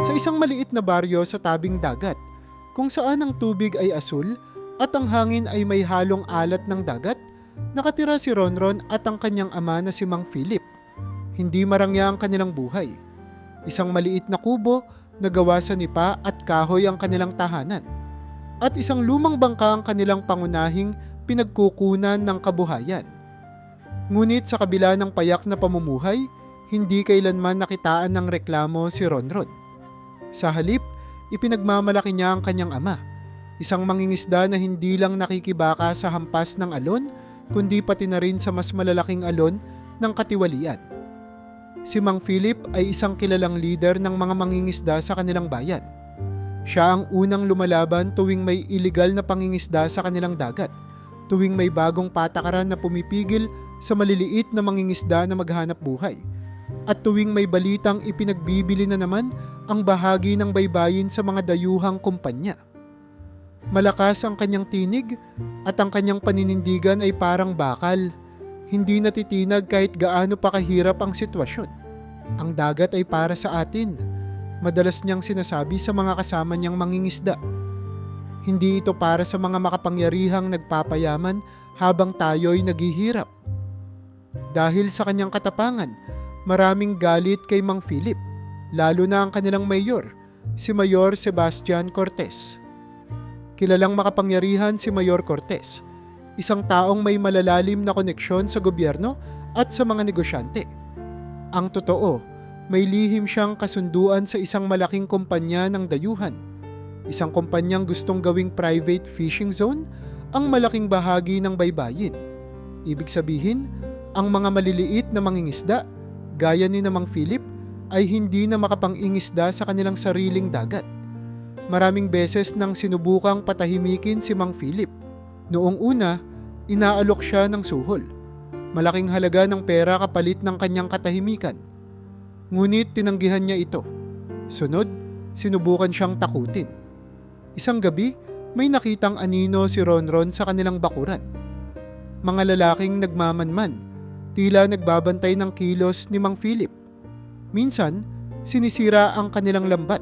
Sa isang maliit na baryo sa tabing dagat, kung saan ang tubig ay asul at ang hangin ay may halong alat ng dagat, nakatira si Ronron at ang kanyang ama na si Mang Philip. Hindi marangya ang kanilang buhay. Isang maliit na kubo na gawa sa nipa at kahoy ang kanilang tahanan. At isang lumang bangka ang kanilang pangunahing pinagkukunan ng kabuhayan. Ngunit sa kabila ng payak na pamumuhay, hindi kailanman nakitaan ng reklamo si Ronron. Sa halip, ipinagmamalaki niya ang kanyang ama, isang mangingisda na hindi lang nakikibaka sa hampas ng alon, kundi pati na rin sa mas malalaking alon ng katiwalian. Si Mang Philip ay isang kilalang leader ng mga mangingisda sa kanilang bayan. Siya ang unang lumalaban tuwing may iligal na pangingisda sa kanilang dagat, tuwing may bagong patakaran na pumipigil sa maliliit na mangingisda na maghanap buhay, at tuwing may balitang ipinagbibili na naman ang bahagi ng baybayin sa mga dayuhang kumpanya. Malakas ang kanyang tinig at ang kanyang paninindigan ay parang bakal. Hindi natitinag kahit gaano pa kahirap ang sitwasyon. Ang dagat ay para sa atin. Madalas niyang sinasabi sa mga kasama niyang mangingisda. Hindi ito para sa mga makapangyarihang nagpapayaman habang tayo'y naghihirap. Dahil sa kanyang katapangan, maraming galit kay Mang Philip, lalo na ang kanilang mayor, si Mayor Sebastian Cortez. Kilalang makapangyarihan si Mayor Cortez, isang taong may malalalim na koneksyon sa gobyerno at sa mga negosyante. Ang totoo, may lihim siyang kasunduan sa isang malaking kumpanya ng dayuhan. Isang kumpanyang gustong gawing private fishing zone ang malaking bahagi ng baybayin. Ibig sabihin, ang mga maliliit na mangingisda, gaya ni Mang Philip, ay hindi na makapangingisda sa kanilang sariling dagat. Maraming beses nang sinubukang patahimikin si Mang Philip. Noong una, inaalok siya ng suhol. Malaking halaga ng pera kapalit ng kanyang katahimikan. Ngunit tinanggihan niya ito. Sunod, sinubukan siyang takutin. Isang gabi, may nakitang anino si Ronron sa kanilang bakuran. Mga lalaking nagmamanman, tila nagbabantay ng kilos ni Mang Philip. Minsan, sinisira ang kanilang lambat,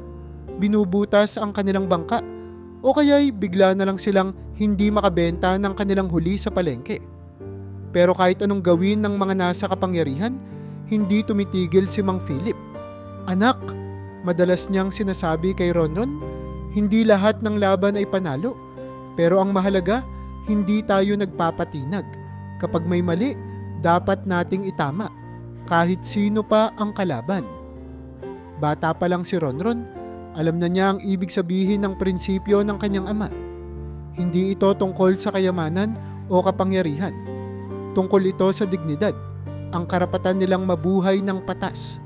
binubutas ang kanilang bangka, o kaya'y bigla na lang silang hindi makabenta ng kanilang huli sa palengke. Pero kahit anong gawin ng mga nasa kapangyarihan, hindi tumitigil si Mang Philip. Anak, madalas niyang sinasabi kay Ronron, hindi lahat ng laban ay panalo, pero ang mahalaga, hindi tayo nagpapatinag. Kapag may mali, dapat nating itama, kahit sino pa ang kalaban. Bata pa lang si Ronron, alam na niya ang ibig sabihin ng prinsipyo ng kanyang ama. Hindi ito tungkol sa kayamanan o kapangyarihan. Tungkol ito sa dignidad, ang karapatan nilang mabuhay ng patas.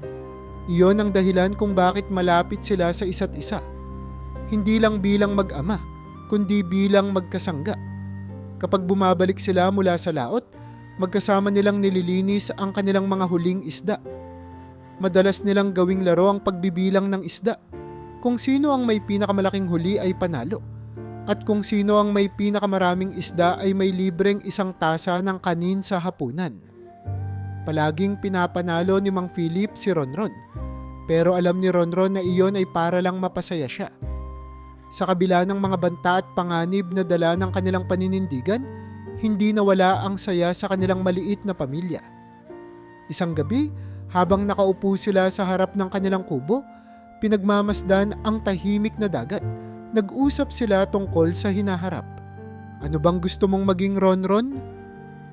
Iyon ang dahilan kung bakit malapit sila sa isa't isa. Hindi lang bilang mag-ama, kundi bilang magkasangga. Kapag bumabalik sila mula sa laot, magkasama nilang nililinis ang kanilang mga huling isda. Madalas nilang gawing laro ang pagbibilang ng isda. Kung sino ang may pinakamalaking huli ay panalo. At kung sino ang may pinakamaraming isda ay may libreng isang tasa ng kanin sa hapunan. Palaging pinapanalo ni Mang Philip si Ronron. Pero alam ni Ronron na iyon ay para lang mapasaya siya. Sa kabila ng mga banta at panganib na dala ng kanilang paninindigan, hindi nawala ang saya sa kanilang maliit na pamilya. Isang gabi, habang nakaupo sila sa harap ng kanilang kubo, pinagmamasdan ang tahimik na dagat. Nag-usap sila tungkol sa hinaharap. Ano bang gusto mong maging, Ronron?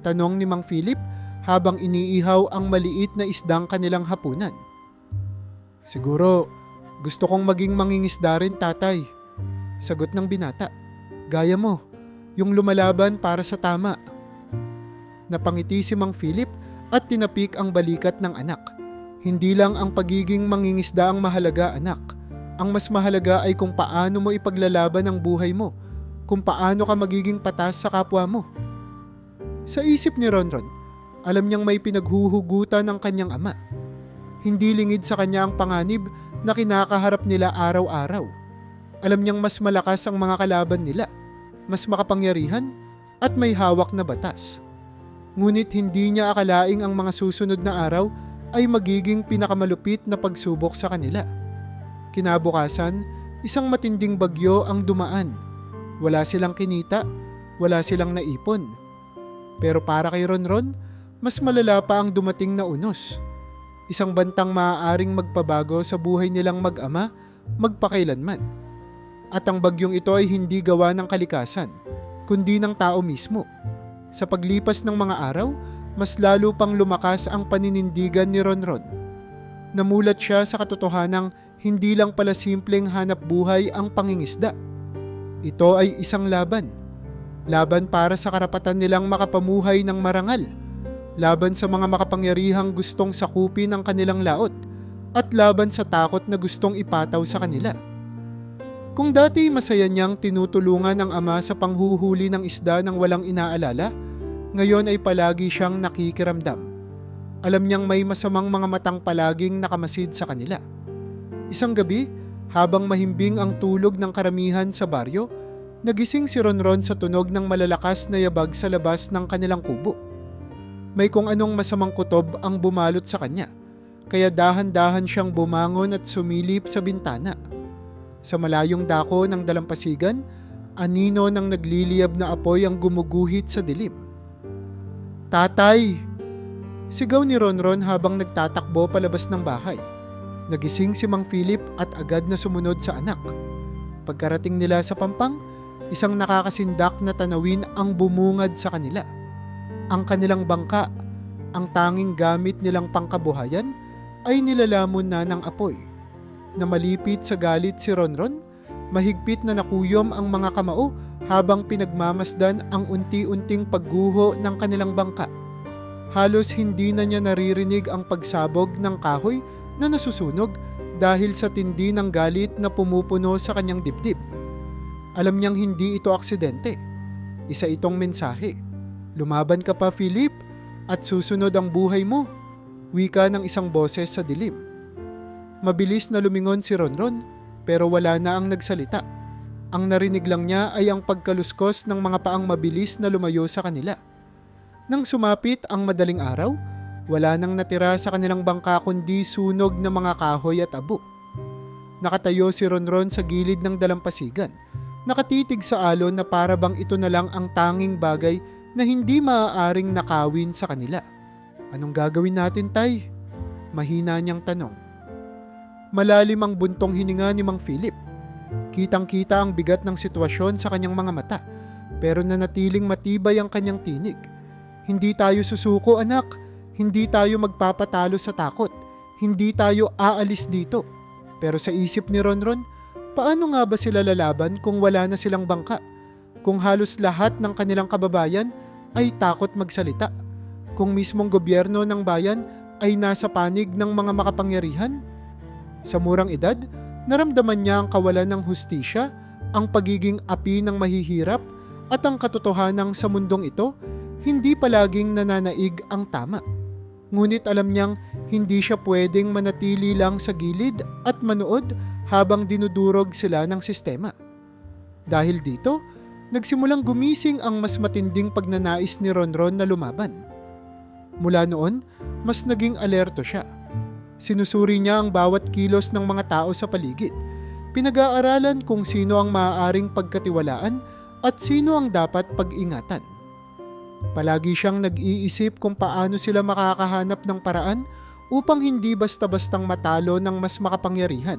Tanong ni Mang Philip habang iniihaw ang maliit na isdang kanilang hapunan. Siguro, gusto kong maging mangingisda rin, tatay. Sagot ng binata. Gaya mo, yung lumalaban para sa tama. Napangiti si Mang Philip at tinapik ang balikat ng anak. Hindi lang ang pagiging mangingisda ang mahalaga, anak. Ang mas mahalaga ay kung paano mo ipaglalaban ang buhay mo, kung paano ka magiging patas sa kapwa mo. Sa isip ni Ronron, alam niyang may pinaghuhugutan ng kanyang ama. Hindi lingid sa kanya ang panganib na kinakaharap nila araw-araw. Alam niyang mas malakas ang mga kalaban nila, mas makapangyarihan at may hawak na batas. Ngunit hindi niya akalaing ang mga susunod na araw ay magiging pinakamalupit na pagsubok sa kanila. Kinabukasan, isang matinding bagyo ang dumaan. Wala silang kinita, wala silang naipon. Pero para kay Ronron, mas malala pa ang dumating na unos. Isang bantang maaaring magpabago sa buhay nilang mag-ama, magpakailanman. At ang bagyong ito ay hindi gawa ng kalikasan, kundi ng tao mismo. Sa paglipas ng mga araw, mas lalo pang lumakas ang paninindigan ni Ronron. Namulat siya sa katotohanang hindi lang pala simpleng hanap buhay ang pangingisda. Ito ay isang laban. Laban para sa karapatan nilang makapamuhay ng marangal. Laban sa mga makapangyarihang gustong sakupin ang kanilang laot. At laban sa takot na gustong ipataw sa kanila. Kung dati masaya niyang tinutulungan ang ama sa panghuhuli ng isda nang walang inaalala, ngayon ay palagi siyang nakikiramdam. Alam niyang may masamang mga matang palaging nakamasid sa kanila. Isang gabi, habang mahimbing ang tulog ng karamihan sa baryo, nagising si Ronron sa tunog ng malalakas na yabag sa labas ng kanilang kubo. May kung anong masamang kutob ang bumalot sa kanya, kaya dahan-dahan siyang bumangon at sumilip sa bintana. Sa malayong dako ng dalampasigan, anino ng nagliliyab na apoy ang gumuguhit sa dilim. "Tatay!" Sigaw ni Ronron habang nagtatakbo palabas ng bahay. Nagising si Mang Philip at agad na sumunod sa anak. Pagkarating nila sa pampang, isang nakakasindak na tanawin ang bumungad sa kanila. Ang kanilang bangka, ang tanging gamit nilang pangkabuhayan, ay nilalamon na ng apoy. Na malipit sa galit si Ronron, mahigpit na nakuyom ang mga kamao habang pinagmamasdan ang unti-unting pagguho ng kanilang bangka. Halos hindi na niya naririnig ang pagsabog ng kahoy na nasusunog dahil sa tindi ng galit na pumupuno sa kanyang dibdib. Alam niyang hindi ito aksidente. Isa itong mensahe. "Lumaban ka pa, Philip, at susunod ang buhay mo," wika ng isang boses sa dilim. Mabilis na lumingon si Ronron, pero wala na ang nagsalita. Ang narinig lang niya ay ang pagkaluskos ng mga paang mabilis na lumayo sa kanila. Nang sumapit ang madaling araw, wala nang natira sa kanilang bangka kundi sunog ng mga kahoy at abo. Nakatayo si Ronron sa gilid ng dalampasigan, nakatitig sa alon na para bang ito na lang ang tanging bagay na hindi maaaring nakawin sa kanila. "Anong gagawin natin, Tay?" Mahina niyang tanong. Malalim ang buntong hininga ni Mang Philip. Kitang-kita ang bigat ng sitwasyon sa kanyang mga mata, pero nanatiling matibay ang kanyang tinig. "Hindi tayo susuko, anak. Hindi tayo magpapatalo sa takot. Hindi tayo aalis dito." Pero sa isip ni Ronron, paano nga ba sila lalaban kung wala na silang bangka? Kung halos lahat ng kanilang kababayan ay takot magsalita? Kung mismong gobyerno ng bayan ay nasa panig ng mga makapangyarihan? Sa murang edad, naramdaman niya ang kawalan ng hustisya, ang pagiging api ng mahihirap, at ang katotohanang sa mundong ito, hindi palaging nananaig ang tama. Ngunit alam niyang hindi siya pwedeng manatili lang sa gilid at manood habang dinudurog sila ng sistema. Dahil dito, nagsimulang gumising ang mas matinding pagnanais ni Ronron na lumaban. Mula noon, mas naging alerto siya. Sinusuri niya ang bawat kilos ng mga tao sa paligid. Pinag-aaralan kung sino ang maaaring pagkatiwalaan at sino ang dapat pag-ingatan. Palagi siyang nag-iisip kung paano sila makakahanap ng paraan upang hindi basta-bastang matalo ng mas makapangyarihan.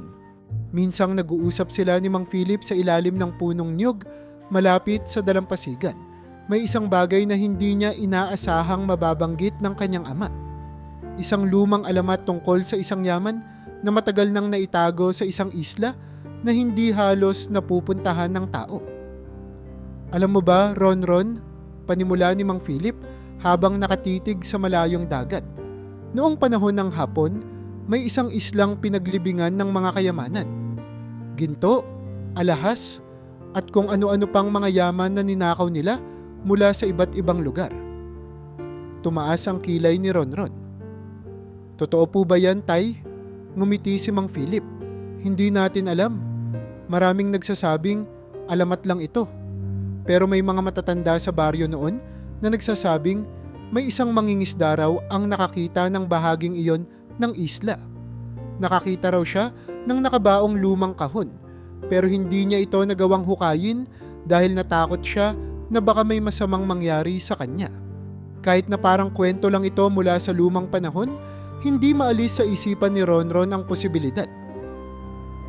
Minsang nag-uusap sila ni Mang Philip sa ilalim ng punong niyog malapit sa dalampasigan. May isang bagay na hindi niya inaasahang mababanggit ng kanyang ama. Isang lumang alamat tungkol sa isang yaman na matagal nang naitago sa isang isla na hindi halos napupuntahan ng tao. "Alam mo ba, Ronron," panimula ni Mang Philip habang nakatitig sa malayong dagat. "Noong panahon ng Hapon, may isang islang pinaglibingan ng mga kayamanan. Ginto, alahas, at kung ano-ano pang mga yaman na ninakaw nila mula sa iba't ibang lugar." Tumaas ang kilay ni Ronron. "Totoo po ba yan, Tay?" Ngumiti si Mang Philip. "Hindi natin alam. Maraming nagsasabing alamat lang ito. Pero may mga matatanda sa baryo noon na nagsasabing may isang mangingisda raw ang nakakita ng bahaging iyon ng isla. Nakakita raw siya ng nakabaong lumang kahon, pero hindi niya ito nagawang hukayin dahil natakot siya na baka may masamang mangyari sa kanya. Kahit na parang kwento lang ito mula sa lumang panahon, hindi maalis sa isipan ni Ronron ang posibilidad.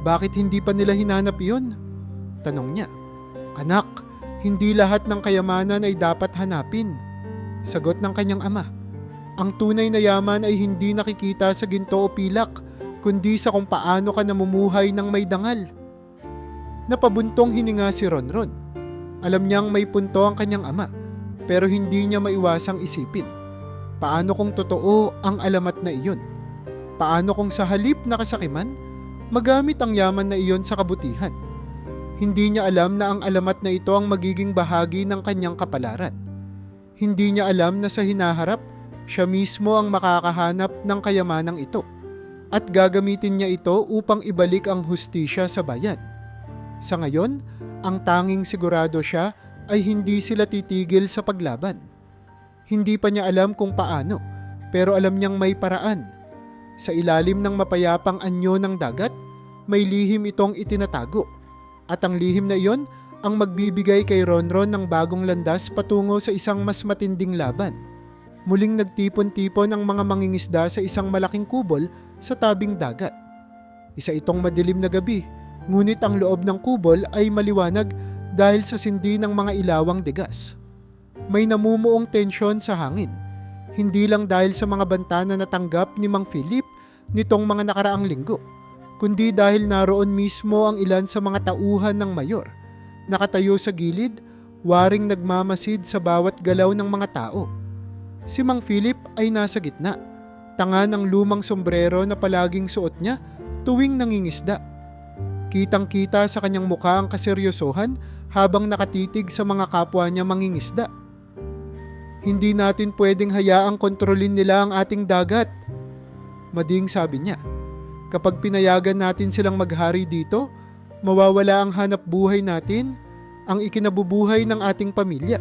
Bakit hindi pa nila hinanap iyon? Tanong niya. Anak, hindi lahat ng kayamanan ay dapat hanapin. Sagot ng kanyang ama. Ang tunay na yaman ay hindi nakikita sa ginto o pilak, kundi sa kung paano ka namumuhay ng may dangal. Napabuntong hininga si Ronron. Alam niyang may punto ang kanyang ama, pero hindi niya maiwasang isipin. Paano kung totoo ang alamat na iyon? Paano kung sa halip na kasakiman, magamit ang yaman na iyon sa kabutihan? Hindi niya alam na ang alamat na ito ang magiging bahagi ng kanyang kapalaran. Hindi niya alam na sa hinaharap, siya mismo ang makakahanap ng kayamanang ito at gagamitin niya ito upang ibalik ang hustisya sa bayan. Sa ngayon, ang tanging sigurado siya ay hindi sila titigil sa paglaban. Hindi pa niya alam kung paano, pero alam niyang may paraan. Sa ilalim ng mapayapang anyo ng dagat, may lihim itong itinatago. At ang lihim na iyon ang magbibigay kay Ronron ng bagong landas patungo sa isang mas matinding laban. Muling nagtipon-tipon ang mga mangingisda sa isang malaking kubol sa tabing dagat. Isa itong madilim na gabi, ngunit ang loob ng kubol ay maliwanag dahil sa sindi ng mga ilawang degas. May namumuong tensyon sa hangin, hindi lang dahil sa mga banta na natanggap ni Mang Philip nitong mga nakaraang linggo, kundi dahil naroon mismo ang ilan sa mga tauhan ng mayor, nakatayo sa gilid, waring nagmamasid sa bawat galaw ng mga tao. Si Mang Philip ay nasa gitna, tanga ng lumang sombrero na palaging suot niya tuwing nangingisda. Kitang-kita sa kanyang mukha ang kaseryosohan habang nakatitig sa mga kapwa niya mangingisda. Hindi natin pwedeng hayaang kontrolin nila ang ating dagat. Mading sabi niya, kapag pinayagan natin silang maghari dito, mawawala ang hanap buhay natin, ang ikinabubuhay ng ating pamilya.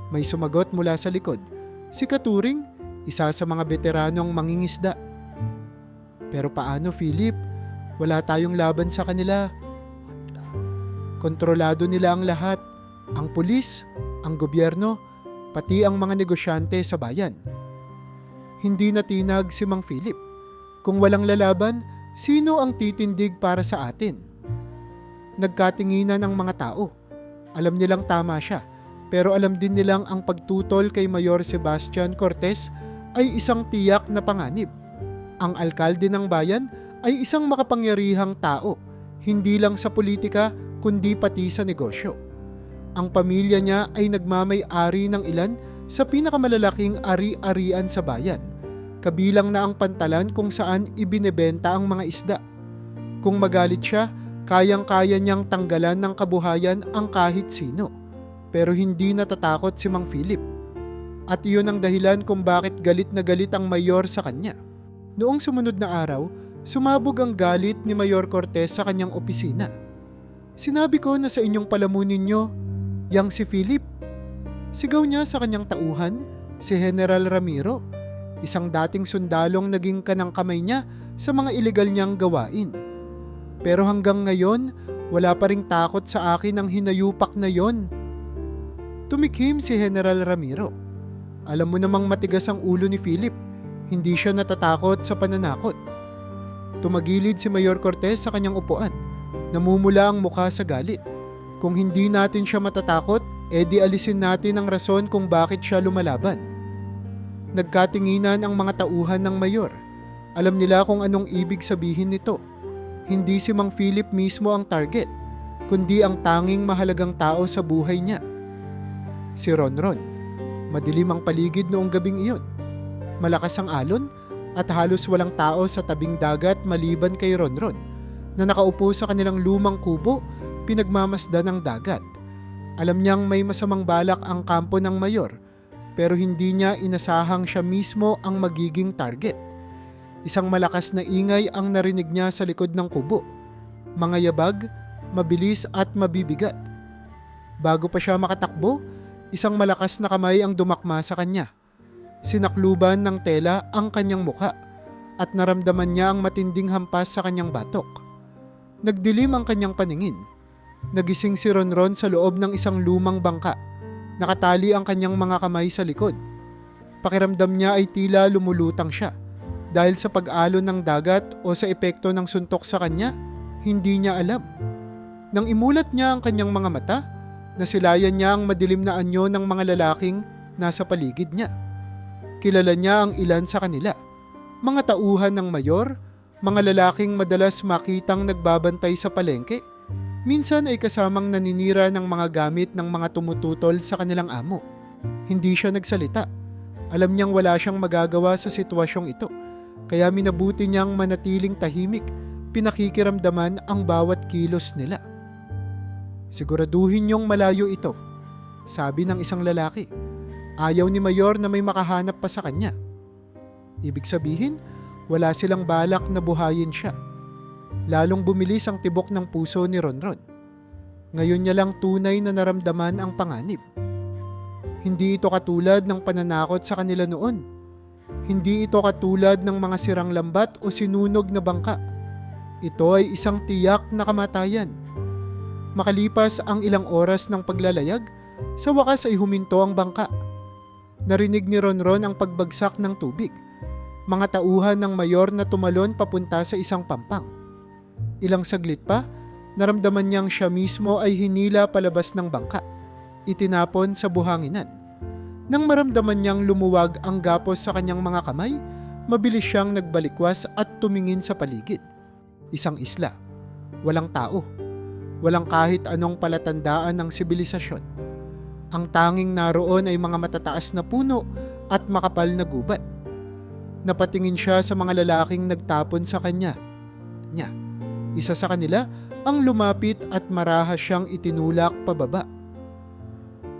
May sumagot mula sa likod. Si Katuring, isa sa mga veteranong mangingisda. Pero paano, Philip? Wala tayong laban sa kanila. Kontrolado nila ang lahat. Ang pulis, ang gobyerno, pati ang mga negosyante sa bayan. Hindi natinag si Mang Philip. Kung walang lalaban, sino ang titindig para sa atin? Nagkatinginan ang mga tao. Alam nilang tama siya, pero alam din nilang ang pagtutol kay Mayor Sebastian Cortez ay isang tiyak na panganib. Ang alkalde ng bayan ay isang makapangyarihang tao, hindi lang sa politika kundi pati sa negosyo. Ang pamilya niya ay nagmamay-ari ng ilan sa pinakamalalaking ari-arian sa bayan, kabilang na ang pantalan kung saan ibinebenta ang mga isda. Kung magalit siya, kayang-kaya niyang tanggalan ng kabuhayan ang kahit sino. Pero hindi natatakot si Mang Philip. At iyon ang dahilan kung bakit galit na galit ang mayor sa kanya. Noong sumunod na araw, sumabog ang galit ni Mayor Cortez sa kanyang opisina. Sinabi ko na sa inyong palamunin niyo, yang si Philip. Sigaw niya sa kanyang tauhan, si General Ramiro, isang dating sundalong naging kanang kamay niya sa mga ilegal niyang gawain. Pero hanggang ngayon, wala pa ring takot sa akin ang hinayupak na yon. Tumikhim si General Ramiro. Alam mo namang matigas ang ulo ni Philip, hindi siya natatakot sa pananakot. Tumagilid si Mayor Cortez sa kanyang upuan, namumula ang mukha sa galit. Kung hindi natin siya matatakot, edi alisin natin ang rason kung bakit siya lumalaban. Nagkatinginan ang mga tauhan ng mayor. Alam nila kung anong ibig sabihin nito. Hindi si Mang Philip mismo ang target, kundi ang tanging mahalagang tao sa buhay niya. Si Ronron. Madilim ang paligid noong gabing iyon. Malakas ang alon at halos walang tao sa tabing dagat maliban kay Ronron, na nakaupo sa kanilang lumang kubo pinagmamasdan ng dagat. Alam niyang may masamang balak ang kampo ng mayor, pero hindi niya inasahang siya mismo ang magiging target. Isang malakas na ingay ang narinig niya sa likod ng kubo. Mga yabag, mabilis at mabibigat. Bago pa siya makatakbo, isang malakas na kamay ang dumakma sa kanya. Sinakluban ng tela ang kanyang muka at naramdaman niya ang matinding hampas sa kanyang batok. Nagdilim ang kanyang paningin. Nagising si Ronron sa loob ng isang lumang bangka. Nakatali ang kanyang mga kamay sa likod. Pakiramdam niya ay tila lumulutang siya. Dahil sa pag-alon ng dagat o sa epekto ng suntok sa kanya, hindi niya alam. Nang imulat niya ang kanyang mga mata, nasilayan niya ang madilim na anyo ng mga lalaking nasa paligid niya. Kilala niya ang ilan sa kanila. Mga tauhan ng mayor, mga lalaking madalas makitang nagbabantay sa palengke. Minsan ay kasamang naninira ng mga gamit ng mga tumututol sa kanilang amo. Hindi siya nagsalita. Alam niyang wala siyang magagawa sa sitwasyong ito. Kaya minabuti niyang manatiling tahimik, pinakikiramdaman ang bawat kilos nila. Siguraduhin niyong malayo ito, sabi ng isang lalaki. Ayaw ni Mayor na may makahanap pa sa kanya. Ibig sabihin, wala silang balak na buhayin siya. Lalong bumilis ang tibok ng puso ni Ronron. Ngayon niya lang tunay na naramdaman ang panganib. Hindi ito katulad ng pananakot sa kanila noon. Hindi ito katulad ng mga sirang lambat o sinunog na bangka. Ito ay isang tiyak na kamatayan. Makalipas ang ilang oras ng paglalayag, sa wakas ay huminto ang bangka. Narinig ni Ronron ang pagbagsak ng tubig. Mga tauhan ng mayor na tumalon papunta sa isang pampang. Ilang saglit pa, naramdaman niyang siya mismo ay hinila palabas ng bangka. Itinapon sa buhanginan. Nang maramdaman niyang lumuwag ang gapos sa kanyang mga kamay, mabilis siyang nagbalikwas at tumingin sa paligid. Isang isla. Walang tao. Walang kahit anong palatandaan ng sibilisasyon. Ang tanging naroon ay mga matataas na puno at makapal na gubat. Napatingin siya sa mga lalaking nagtapon sa kanya. Isa sa kanila ang lumapit at marahas siyang itinulak pababa.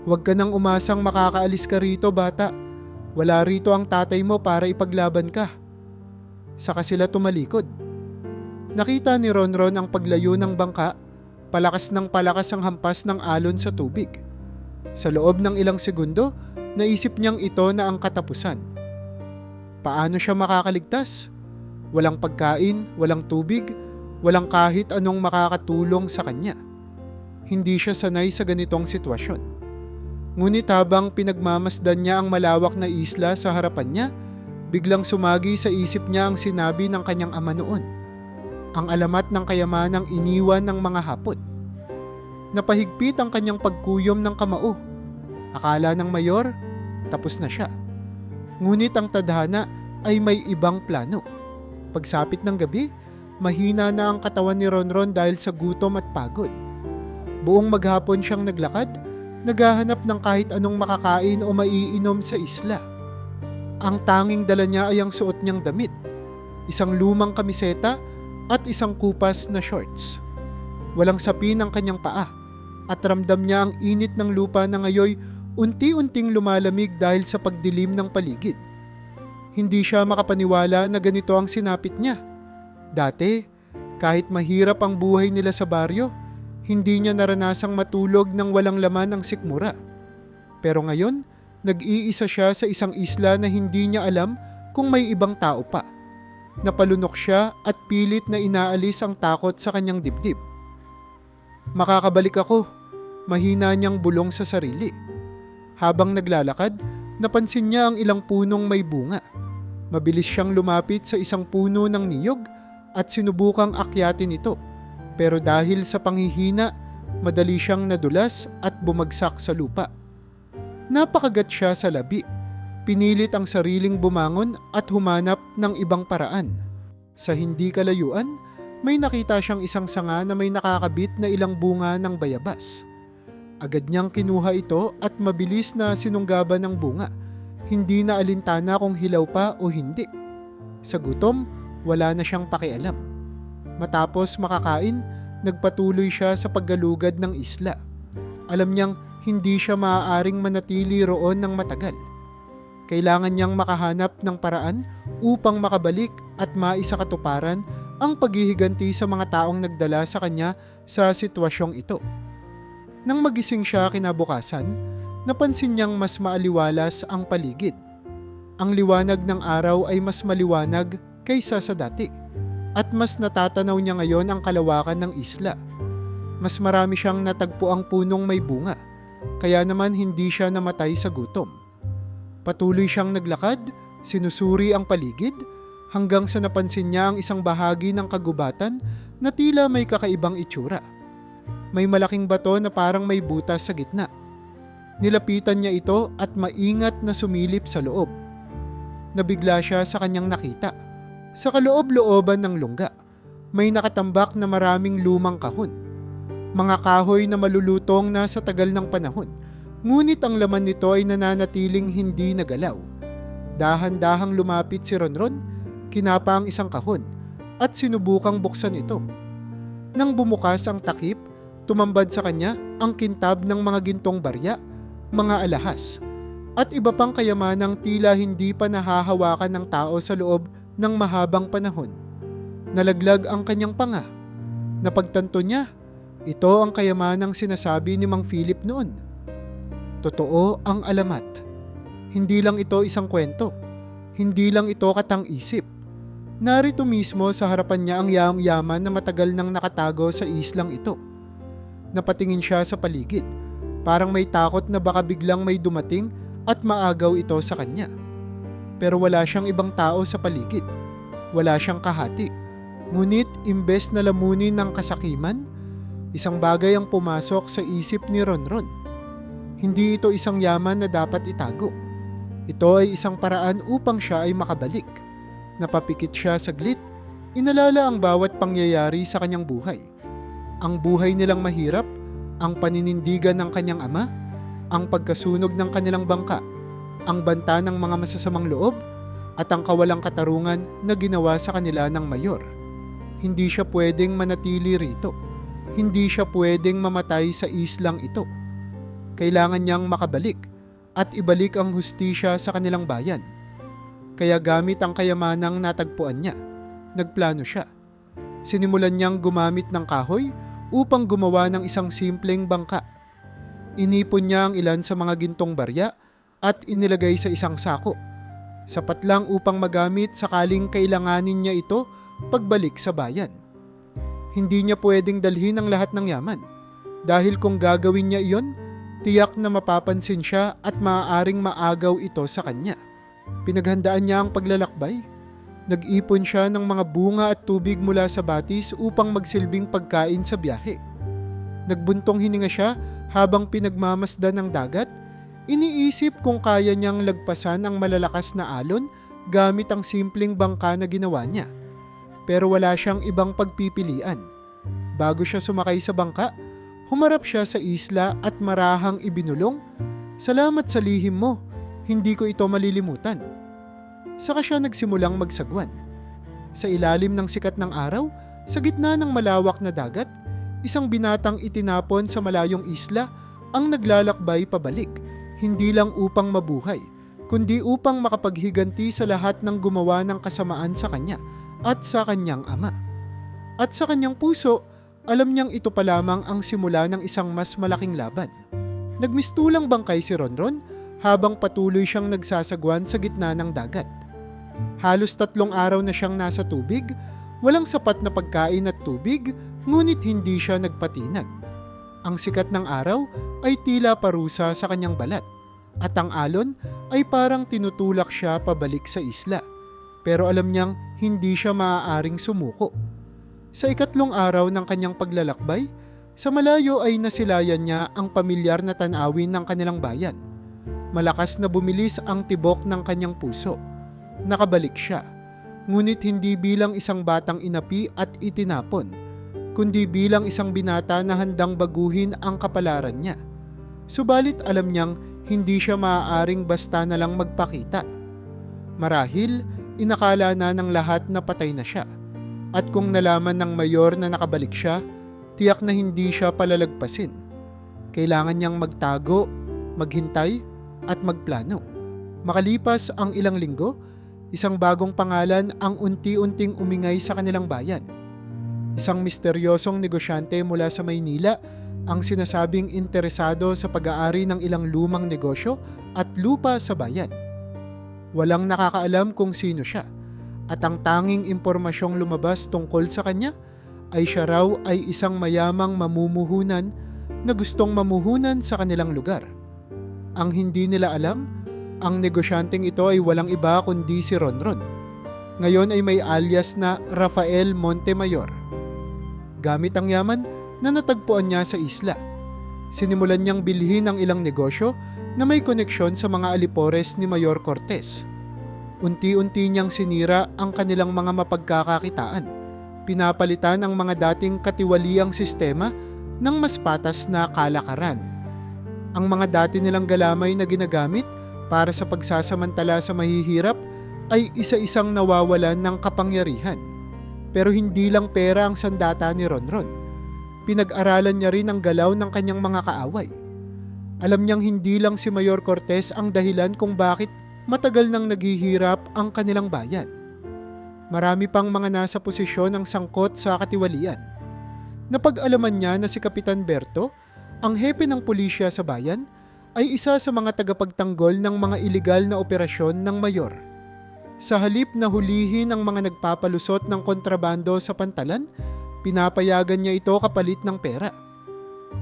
Huwag ka nang umasang makakaalis ka rito, bata. Wala rito ang tatay mo para ipaglaban ka. Saka sila tumalikod. Nakita ni Ronron ang paglayo ng bangka, palakas ng palakas ang hampas ng alon sa tubig. Sa loob ng ilang segundo, naisip niyang ito na ang katapusan. Paano siya makakaligtas? Walang pagkain, walang tubig, walang kahit anong makakatulong sa kanya. Hindi siya sanay sa ganitong sitwasyon. Ngunit habang pinagmamasdan niya ang malawak na isla sa harapan niya, biglang sumagi sa isip niya ang sinabi ng kanyang ama noon. Ang alamat ng kayamanang iniwan ng mga hapon. Napahigpit ang kanyang pagkuyom ng kamao. Akala ng mayor, tapos na siya. Ngunit ang tadhana ay may ibang plano. Pagsapit ng gabi, mahina na ang katawan ni Ronron dahil sa gutom at pagod. Buong maghapon siyang naglakad, naghahanap ng kahit anong makakain o maiinom sa isla. Ang tanging dala niya ay ang suot niyang damit, isang lumang kamiseta at isang kupas na shorts. Walang sapin ang kanyang paa at ramdam niya ang init ng lupa na ngayoy unti-unting lumalamig dahil sa pagdilim ng paligid. Hindi siya makapaniwala na ganito ang sinapit niya. Dati, kahit mahirap ang buhay nila sa baryo, hindi niya naranasang matulog ng walang laman ang sikmura. Pero ngayon, nag-iisa siya sa isang isla na hindi niya alam kung may ibang tao pa. Napalunok siya at pilit na inaalis ang takot sa kanyang dibdib. Makakabalik ako, mahina niyang bulong sa sarili. Habang naglalakad, napansin niya ang ilang punong may bunga. Mabilis siyang lumapit sa isang puno ng niyog at sinubukang akyatin ito. Pero dahil sa panghihina, madali siyang nadulas at bumagsak sa lupa. Napakagat siya sa labi. Pinilit ang sariling bumangon at humanap ng ibang paraan. Sa hindi kalayuan, may nakita siyang isang sanga na may nakakabit na ilang bunga ng bayabas. Agad niyang kinuha ito at mabilis na sinunggaban ng bunga. Hindi na alintana kung hilaw pa o hindi. Sa gutom, wala na siyang pakialam. Matapos makakain, nagpatuloy siya sa paggalugad ng isla. Alam niyang hindi siya maaaring manatili roon ng matagal. Kailangan niyang makahanap ng paraan upang makabalik at maisakatuparan ang paghihiganti sa mga taong nagdala sa kanya sa sitwasyong ito. Nang magising siya kinabukasan, napansin niyang mas maaliwalas ang paligid. Ang liwanag ng araw ay mas maliwanag kaysa sa dati at mas natatanaw niya ngayon ang kalawakan ng isla. Mas marami siyang natagpuang punong may bunga, kaya naman hindi siya namatay sa gutom. Patuloy siyang naglakad, sinusuri ang paligid, hanggang sa napansin niya ang isang bahagi ng kagubatan na tila may kakaibang itsura. May malaking bato na parang may butas sa gitna. Nilapitan niya ito at maingat na sumilip sa loob. Nabigla siya sa kanyang nakita. Sa kaloob-looban ng lungga, may nakatambak na maraming lumang kahon. Mga kahoy na malulutong na sa tagal ng panahon, ngunit ang laman nito ay nananatiling hindi nagalaw. Dahan-dahang lumapit si Ronron, kinapa ang isang kahon at sinubukang buksan ito. Nang bumukas ang takip, tumambad sa kanya ang kintab ng mga gintong barya, mga alahas, at iba pang kayamanang tila hindi pa nahahawakan ng tao sa loob ng mahabang panahon. Nalaglag ang kanyang panga. Napagtanto niya, ito ang kayamanang sinasabi ni Mang Philip noon. Totoo ang alamat. Hindi lang ito isang kwento. Hindi lang ito katang-isip. Narito mismo sa harapan niya ang yaman na matagal nang nakatago sa islang ito. Napatingin siya sa paligid. Parang may takot na baka biglang may dumating at maagaw ito sa kanya. Pero wala siyang ibang tao sa paligid. Wala siyang kahati. Ngunit imbes na lamunin ng kasakiman, isang bagay ang pumasok sa isip ni Ronron. Hindi ito isang yaman na dapat itago. Ito ay isang paraan upang siya ay makabalik. Napapikit siya saglit, inalala ang bawat pangyayari sa kanyang buhay. Ang buhay nilang mahirap, ang paninindigan ng kanyang ama, ang pagkasunog ng kanilang bangka, ang banta ng mga masasamang loob, at ang kawalang katarungan na ginawa sa kanila ng mayor. Hindi siya pwedeng manatili rito. Hindi siya pwedeng mamatay sa islang ito. Kailangan niyang makabalik at ibalik ang hustisya sa kanilang bayan. Kaya gamit ang kayamanang natagpuan niya, nagplano siya. Sinimulan niyang gumamit ng kahoy upang gumawa ng isang simpleng bangka. Inipon niya ang ilan sa mga gintong barya at inilagay sa isang sako. Sapat lang upang magamit sakaling kailanganin niya ito pagbalik sa bayan. Hindi niya pwedeng dalhin ang lahat ng yaman. Dahil kung gagawin niya iyon, tiyak na mapapansin siya at maaaring maagaw ito sa kanya. Pinaghandaan niya ang paglalakbay. Nag-ipon siya ng mga bunga at tubig mula sa batis upang magsilbing pagkain sa biyahe. Nagbuntong hininga siya habang pinagmamasdan ng dagat. Iniisip kung kaya niyang lagpasan ang malalakas na alon gamit ang simpleng bangka na ginawa niya. Pero wala siyang ibang pagpipilian. Bago siya sumakay sa bangka, humarap siya sa isla at marahang ibinulong, "Salamat sa lihim mo, hindi ko ito malilimutan." Saka siya nagsimulang magsagwan. Sa ilalim ng sikat ng araw, sa gitna ng malawak na dagat, isang binatang itinapon sa malayong isla ang naglalakbay pabalik, hindi lang upang mabuhay, kundi upang makapaghiganti sa lahat ng gumawa ng kasamaan sa kanya at sa kanyang ama. At sa kanyang puso, alam niyang ito pa lamang ang simula ng isang mas malaking laban. Nagmistulang bangkay si Ronron habang patuloy siyang nagsasagwan sa gitna ng dagat. Halos 3 araw na siyang nasa tubig, walang sapat na pagkain at tubig, ngunit hindi siya nagpatinag. Ang sikat ng araw ay tila parusa sa kanyang balat, at ang alon ay parang tinutulak siya pabalik sa isla. Pero alam niyang hindi siya maaaring sumuko. Sa 4 araw ng kanyang paglalakbay, sa malayo ay nasilayan niya ang pamilyar na tanawin ng kanilang bayan. Malakas na bumilis ang tibok ng kanyang puso. Nakabalik siya, ngunit hindi bilang isang batang inapi at itinapon, kundi bilang isang binata na handang baguhin ang kapalaran niya. Subalit alam niyang hindi siya maaaring basta na lang magpakita. Marahil, inakala na ng lahat na patay na siya. At kung nalaman ng mayor na nakabalik siya, tiyak na hindi siya palalagpasin. Kailangan niyang magtago, maghintay, at magplano. Makalipas ang ilang linggo, isang bagong pangalan ang unti-unting umingay sa kanilang bayan. Isang misteryosong negosyante mula sa Maynila ang sinasabing interesado sa pag-aari ng ilang lumang negosyo at lupa sa bayan. Walang nakakaalam kung sino siya, at ang tanging impormasyong lumabas tungkol sa kanya ay siya raw ay isang mayamang mamumuhunan na gustong mamuhunan sa kanilang lugar. Ang hindi nila alam, ang negosyanteng ito ay walang iba kundi si Ronron. Ngayon ay may alias na Rafael Montemayor. Gamit ang yaman na natagpuan niya sa isla, sinimulan niyang bilhin ang ilang negosyo na may koneksyon sa mga alipores ni Mayor Cortez. Unti-unti niyang sinira ang kanilang mga mapagkakakitaan. Pinapalitan ang mga dating katiwaliang sistema ng mas patas na kalakaran. Ang mga dati nilang galamay na ginagamit para sa pagsasamantala sa mahihirap ay isa-isang nawawalan ng kapangyarihan. Pero hindi lang pera ang sandata ni Ronron. Pinag-aralan niya rin ang galaw ng kanyang mga kaaway. Alam niyang hindi lang si Mayor Cortez ang dahilan kung bakit matagal nang naghihirap ang kanilang bayan. Marami pang mga nasa posisyon ang sangkot sa katiwalian. Napag-alaman niya na si Kapitan Berto, ang hepe ng pulisya sa bayan, ay isa sa mga tagapagtanggol ng mga iligal na operasyon ng mayor. Sa halip na hulihin ang mga nagpapalusot ng kontrabando sa pantalan, pinapayagan niya ito kapalit ng pera.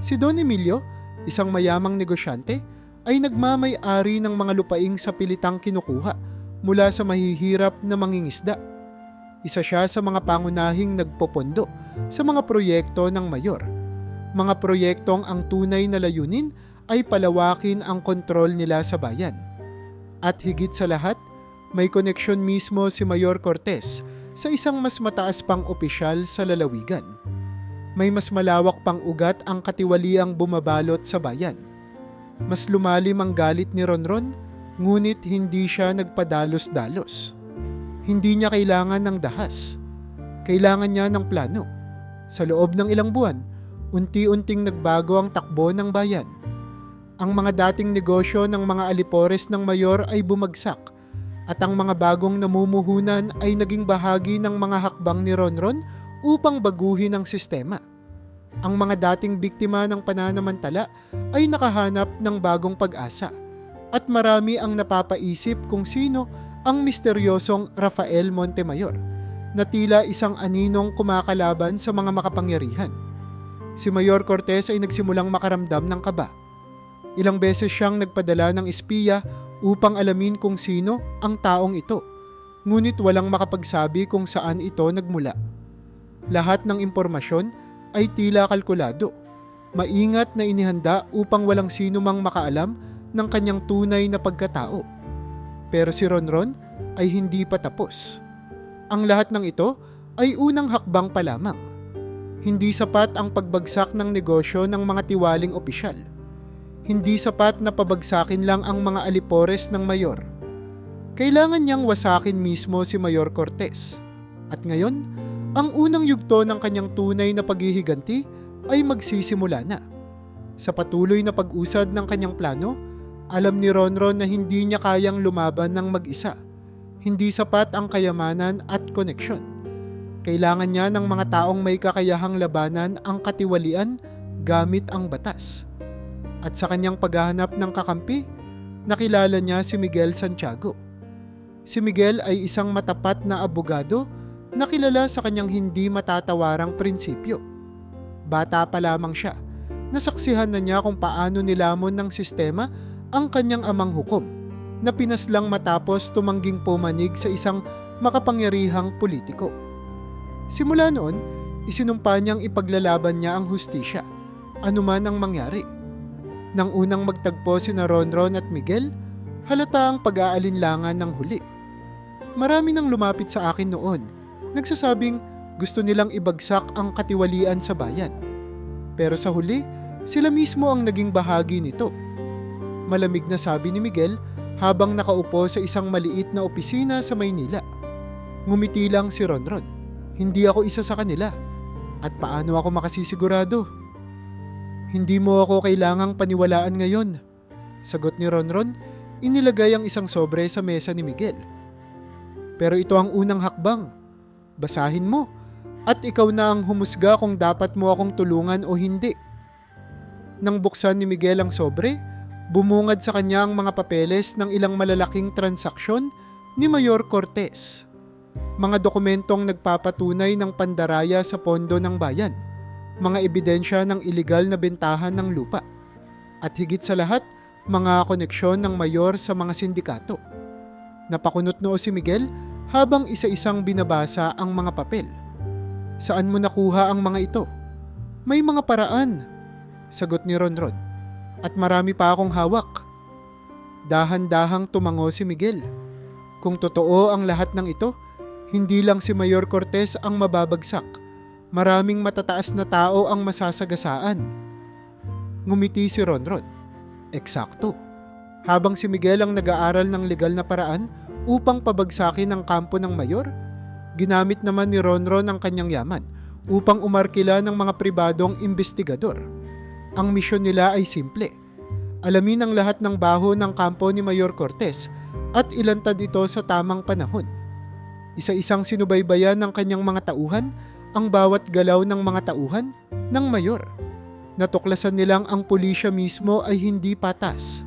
Si Don Emilio, isang mayamang negosyante, ay nagmamay-ari ng mga lupaing sa pilitang kinukuha mula sa mahihirap na mangingisda. Isa siya sa mga pangunahing nagpopondo sa mga proyekto ng mayor. Mga proyektong ang tunay na layunin ay palawakin ang kontrol nila sa bayan. At higit sa lahat, may koneksyon mismo si Mayor Cortez sa isang mas mataas pang opisyal sa lalawigan. May mas malawak pang ugat ang katiwaliang bumabalot sa bayan. Mas lumalim ang galit ni Ronron, ngunit hindi siya nagpadalos-dalos. Hindi niya kailangan ng dahas. Kailangan niya ng plano. Sa loob ng ilang buwan, unti-unting nagbago ang takbo ng bayan. Ang mga dating negosyo ng mga alipores ng mayor ay bumagsak, at ang mga bagong namumuhunan ay naging bahagi ng mga hakbang ni Ronron upang baguhin ang sistema. Ang mga dating biktima ng pananamantala ay nakahanap ng bagong pag-asa, at marami ang napapaisip kung sino ang misteryosong Rafael Montemayor na tila isang aninong kumakalaban sa mga makapangyarihan. Si Mayor Cortez ay nagsimulang makaramdam ng kaba. Ilang beses siyang nagpadala ng espiya upang alamin kung sino ang taong ito, ngunit walang makapagsabi kung saan ito nagmula. Lahat ng impormasyon ay tila kalkulado, maingat na inihanda upang walang sino mang makaalam ng kanyang tunay na pagkatao. Pero si Ronron ay hindi pa tapos. Ang lahat ng ito ay unang hakbang pa lamang. Hindi sapat ang pagbagsak ng negosyo ng mga tiwaling opisyal. Hindi sapat na pabagsakin lang ang mga alipores ng mayor. Kailangan niyang wasakin mismo si Mayor Cortez. At ngayon, ang unang yugto ng kanyang tunay na paghihiganti ay magsisimula na. Sa patuloy na pag-usad ng kanyang plano, alam ni Ronron na hindi niya kayang lumaban ng mag-isa. Hindi sapat ang kayamanan at koneksyon. Kailangan niya ng mga taong may kakayahang labanan ang katiwalian gamit ang batas. At sa kanyang paghahanap ng kakampi, nakilala niya si Miguel Santiago. Si Miguel ay isang matapat na abogado na kilala sa kanyang hindi matatawarang prinsipyo. Bata pa lamang siya, nasaksihan na niya kung paano nilamon ng sistema ang kanyang amang hukom, na pinaslang matapos tumangging pumanig sa isang makapangyarihang politiko. Simula noon, isinumpa niyang ipaglalaban niya ang hustisya, anuman ang mangyari. Nang unang magtagpo sina Ronron at Miguel, halata ang pag-aalinlangan ng huli. Marami nang lumapit sa akin noon, nagsasabing gusto nilang ibagsak ang katiwalian sa bayan. Pero sa huli, sila mismo ang naging bahagi nito. Malamig na sabi ni Miguel habang nakaupo sa isang maliit na opisina sa Maynila. Ngumiti lang si Ronron. Hindi ako isa sa kanila. At paano ako makasisigurado? Hindi mo ako kailangang paniwalaan ngayon. Sagot ni Ronron, inilagay ang isang sobre sa mesa ni Miguel. Pero ito ang unang hakbang. Basahin mo at ikaw na ang humusga kung dapat mo akong tulungan o hindi. Nang buksan ni Miguel ang sobre, bumungad sa kanya ang mga papeles ng ilang malalaking transaksyon ni Mayor Cortez. Mga dokumentong nagpapatunay ng pandaraya sa pondo ng bayan, mga ebidensya ng iligal na bentahan ng lupa, at higit sa lahat, mga koneksyon ng mayor sa mga sindikato. Napakunot noo si Miguel habang isa-isang binabasa ang mga papel. Saan mo nakuha ang mga ito? May mga paraan, sagot ni Ronron. At marami pa akong hawak. Dahan-dahang tumango si Miguel. Kung totoo ang lahat ng ito, hindi lang si Mayor Cortez ang mababagsak. Maraming matataas na tao ang masasagasaan. Ngumiti si Ronron. Eksakto. Habang si Miguel ang nag-aaral ng legal na paraan upang pabagsakin ang kampo ng mayor, ginamit naman ni Ronron ang kanyang yaman upang umarkila ng mga pribadong investigador. Ang misyon nila ay simple. Alamin ang lahat ng baho ng kampo ni Mayor Cortez at ilantad ito sa tamang panahon. Isa-isang sinubaybayan ng kanyang mga tauhan ang bawat galaw ng mga tauhan ng mayor. Natuklasan nilang ang pulisya mismo ay hindi patas.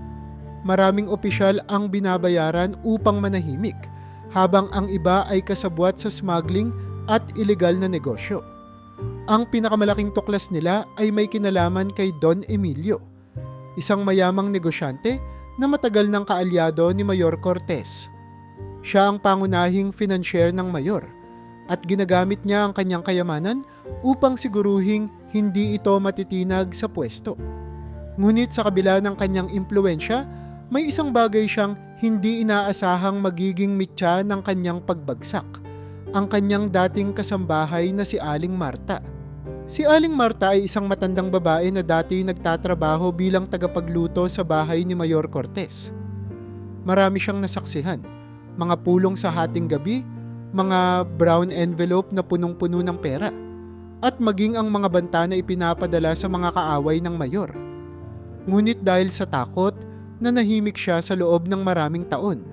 Maraming opisyal ang binabayaran upang manahimik, habang ang iba ay kasabwat sa smuggling at ilegal na negosyo. Ang pinakamalaking tuklas nila ay may kinalaman kay Don Emilio, isang mayamang negosyante na matagal ng kaalyado ni Mayor Cortez. Siya ang pangunahing financier ng mayor at ginagamit niya ang kanyang kayamanan upang siguruhing hindi ito matitinag sa pwesto. Ngunit sa kabila ng kanyang impluensya, may isang bagay siyang hindi inaasahang magiging mitya ng kanyang pagbagsak, ang kanyang dating kasambahay na si Aling Marta. Si Aling Marta ay isang matandang babae na dati nagtatrabaho bilang tagapagluto sa bahay ni Mayor Cortez. Marami siyang nasaksihan, mga pulong sa hating gabi, mga brown envelope na punong-puno ng pera, at maging ang mga banta na ipinapadala sa mga kaaway ng mayor. Ngunit dahil sa takot, nanahimik siya sa loob ng maraming taon.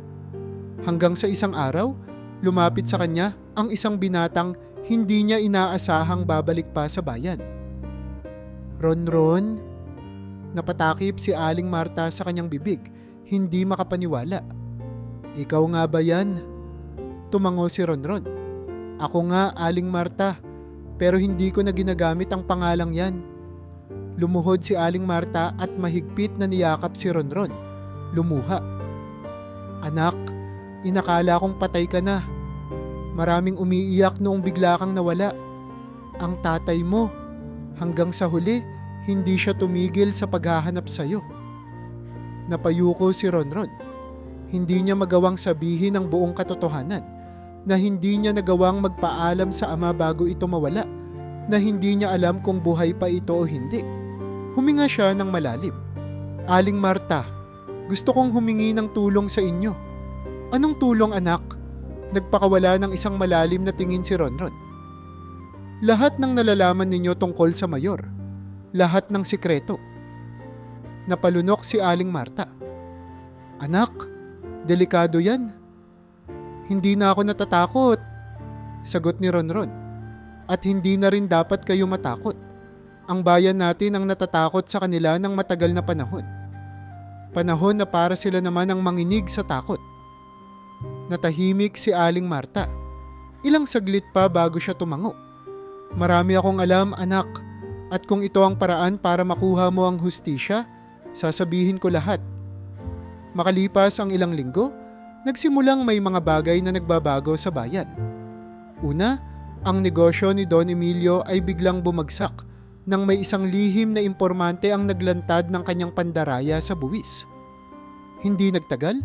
Hanggang sa isang araw, lumapit sa kanya ang isang binatang hindi niya inaasahang babalik pa sa bayan. Ronron, napatakip si Aling Marta sa kanyang bibig, hindi makapaniwala. Ikaw nga ba yan? Tumango si Ronron. Ako nga, Aling Marta, pero hindi ko na ginagamit ang pangalang yan. Lumuhod si Aling Marta at mahigpit na niyakap si Ronron. Lumuha. Anak, inakala kong patay ka na. Maraming umiiyak noong bigla kang nawala. Ang tatay mo, hanggang sa huli, hindi siya tumigil sa paghahanap sa'yo. Napayuko si Ronron. Hindi niya magawang sabihin ang buong katotohanan, na hindi niya nagawang magpaalam sa ama bago ito mawala, na hindi niya alam kung buhay pa ito o hindi. Huminga siya ng malalim. Aling Marta, gusto kong humingi ng tulong sa inyo. Anong tulong, anak? Nagpakawala ng isang malalim na tingin si Ronron. Lahat ng nalalaman ninyo tungkol sa mayor. Lahat ng sikreto. Napalunok si Aling Marta. Anak, delikado yan. Hindi na ako natatakot, sagot ni Ronron. At hindi na rin dapat kayo matakot. Ang bayan natin ang natatakot sa kanila ng matagal na panahon. Panahon na para sila naman ang manginig sa takot. Natahimik si Aling Marta. Ilang saglit pa bago siya tumango. Marami akong alam, anak, at kung ito ang paraan para makuha mo ang hustisya, sasabihin ko lahat. Makalipas ang ilang linggo, nagsimulang may mga bagay na nagbabago sa bayan. Una, ang negosyo ni Don Emilio ay biglang bumagsak nang may isang lihim na impormante ang naglantad ng kanyang pandaraya sa buwis. Hindi nagtagal,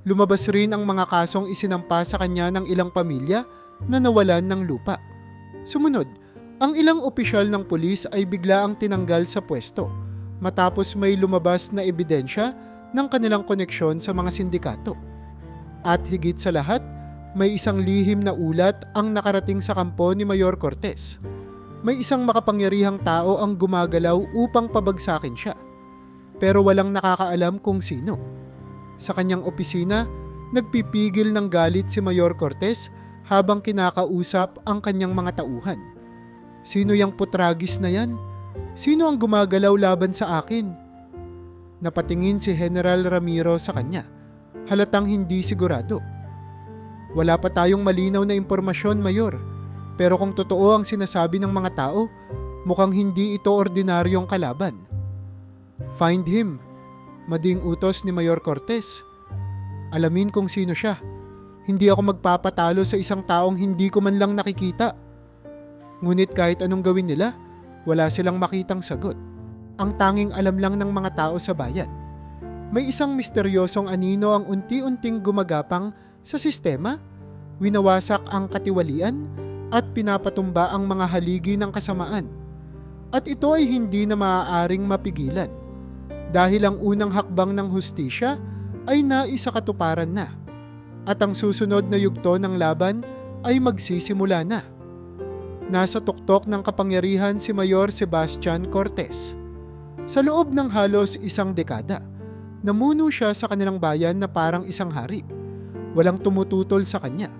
lumabas rin ang mga kasong isinampa sa kanya ng ilang pamilya na nawalan ng lupa. Sumunod, ang ilang opisyal ng pulis ay bigla ang tinanggal sa pwesto matapos may lumabas na ebidensya ng kanilang koneksyon sa mga sindikato. At higit sa lahat, may isang lihim na ulat ang nakarating sa kampo ni Mayor Cortez. May isang makapangyarihang tao ang gumagalaw upang pabagsakin siya, pero walang nakakaalam kung sino. Sa kanyang opisina, nagpipigil ng galit si Mayor Cortez habang kinakausap ang kanyang mga tauhan. Sino yang putragis na yan? Sino ang gumagalaw laban sa akin? Napatingin si General Ramiro sa kanya. Halatang hindi sigurado. Wala pa tayong malinaw na impormasyon, Mayor. Pero kung totoo ang sinasabi ng mga tao, mukhang hindi ito ordinaryong kalaban. Find him, mading utos ni Mayor Cortez. Alamin kung sino siya. Hindi ako magpapatalo sa isang taong hindi ko man lang nakikita. Ngunit kahit anong gawin nila, wala silang makitang sagot. Ang tanging alam lang ng mga tao sa bayan. May isang misteryosong anino ang unti-unting gumagapang sa sistema, winawasak ang katiwalian at pinapatumba ang mga haligi ng kasamaan. At ito ay hindi na maaaring mapigilan dahil ang unang hakbang ng hustisya ay naisakatuparan na at ang susunod na yugto ng laban ay magsisimula na. Nasa tuktok ng kapangyarihan si Mayor Sebastian Cortez. Sa loob ng halos isang dekada, namuno siya sa kanilang bayan na parang isang hari. Walang tumututol sa kanya.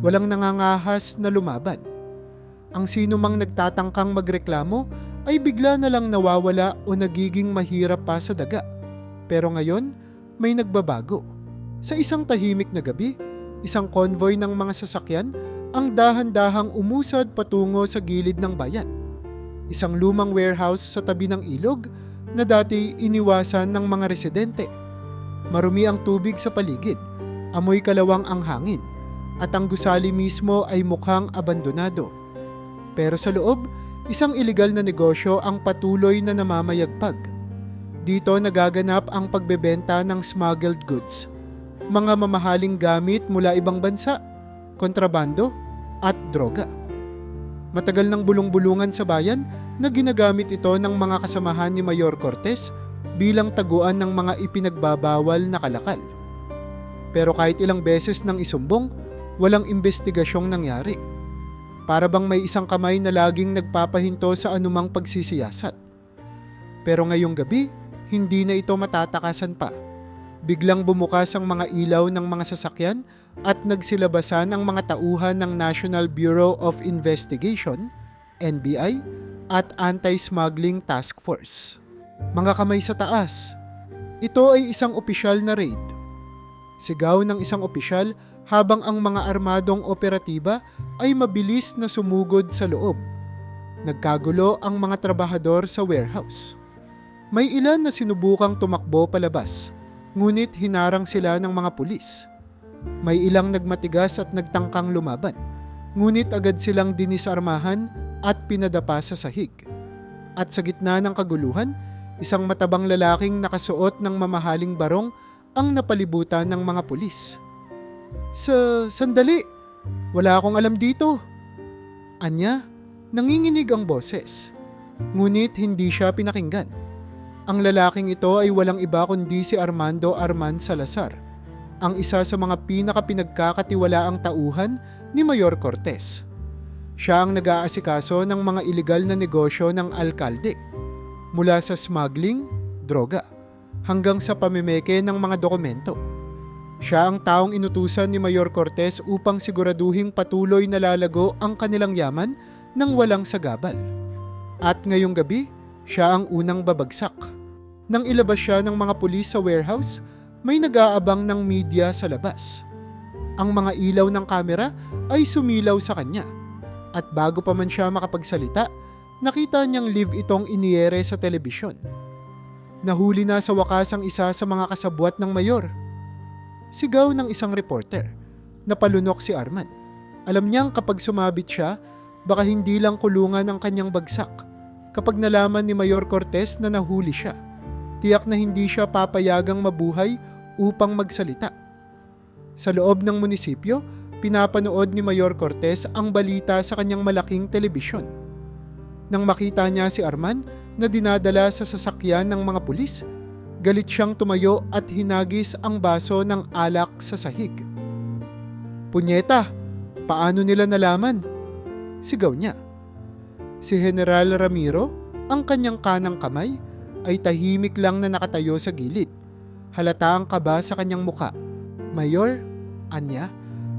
Walang nangangahas na lumaban. Ang sino mang nagtatangkang magreklamo ay bigla na lang nawawala o nagiging mahirap pa sa daga. Pero ngayon, may nagbabago. Sa isang tahimik na gabi, isang convoy ng mga sasakyan ang dahan-dahang umusad patungo sa gilid ng bayan. Isang lumang warehouse sa tabi ng ilog na dati iniwasan ng mga residente. Marumi ang tubig sa paligid, amoy kalawang ang hangin, at ang gusali mismo ay mukhang abandonado. Pero sa loob, isang iligal na negosyo ang patuloy na namamayagpag. Dito nagaganap ang pagbebenta ng smuggled goods, mga mamahaling gamit mula ibang bansa, kontrabando at droga. Matagal ng bulong-bulungan sa bayan na ginagamit ito ng mga kasamahan ni Mayor Cortez bilang taguan ng mga ipinagbabawal na kalakal. Pero kahit ilang beses nang isumbong, walang investigasyong nangyari. Para bang may isang kamay na laging nagpapahinto sa anumang pagsisiyasat. Pero ngayong gabi, hindi na ito matatakasan pa. Biglang bumukas ang mga ilaw ng mga sasakyan at nagsilabasan ang mga tauhan ng National Bureau of Investigation, NBI, at Anti-Smuggling Task Force. Mga kamay sa taas. Ito ay isang opisyal na raid. Sigaw ng isang opisyal habang ang mga armadong operatiba ay mabilis na sumugod sa loob. Nagkagulo ang mga trabahador sa warehouse. May ilan na sinubukang tumakbo palabas, ngunit hinarang sila ng mga pulis. May ilang nagmatigas at nagtangkang lumaban, ngunit agad silang dinisarmahan at pinadapa sa sahig. At sa gitna ng kaguluhan, isang matabang lalaking nakasuot ng mamahaling barong ang napalibutan ng mga pulis. Sandali! Wala akong alam dito. Anya, nanginginig ang boses. Ngunit hindi siya pinakinggan. Ang lalaking ito ay walang iba kundi si Armando Arman Salazar, ang isa sa mga pinakapinagkakatiwalaang tauhan ni Mayor Cortez. Siya ang nag-aasikaso ng mga iligal na negosyo ng alkalde, mula sa smuggling, droga, hanggang sa pamimeke ng mga dokumento. Siya ang taong inutusan ni Mayor Cortez upang siguraduhing patuloy na lalago ang kanilang yaman nang walang sagabal. At ngayong gabi, siya ang unang babagsak. Nang ilabas siya ng mga pulis sa warehouse, may nag-aabang ng media sa labas. Ang mga ilaw ng kamera ay sumilaw sa kanya. At bago pa man siya makapagsalita, nakita niyang live itong iniyere sa telebisyon. Nahuli na sa wakas ang isa sa mga kasabwat ng mayor. Sigaw ng isang reporter. Napalunok si Arman. Alam niyang kapag sumabit siya, baka hindi lang kulungan ang kanyang bagsak. Kapag nalaman ni Mayor Cortez na nahuli siya, tiyak na hindi siya papayagang mabuhay upang magsalita. Sa loob ng munisipyo, pinapanood ni Mayor Cortez ang balita sa kanyang malaking telebisyon. Nang makita niya si Arman na dinadala sa sasakyan ng mga pulis, galit siyang tumayo at hinagis ang baso ng alak sa sahig. "Punyeta! Paano nila nalaman?" sigaw niya. Si General Ramiro, ang kanyang kanang kamay, ay tahimik lang na nakatayo sa gilid. Halata ang kaba sa kanyang muka. "Mayor," anya,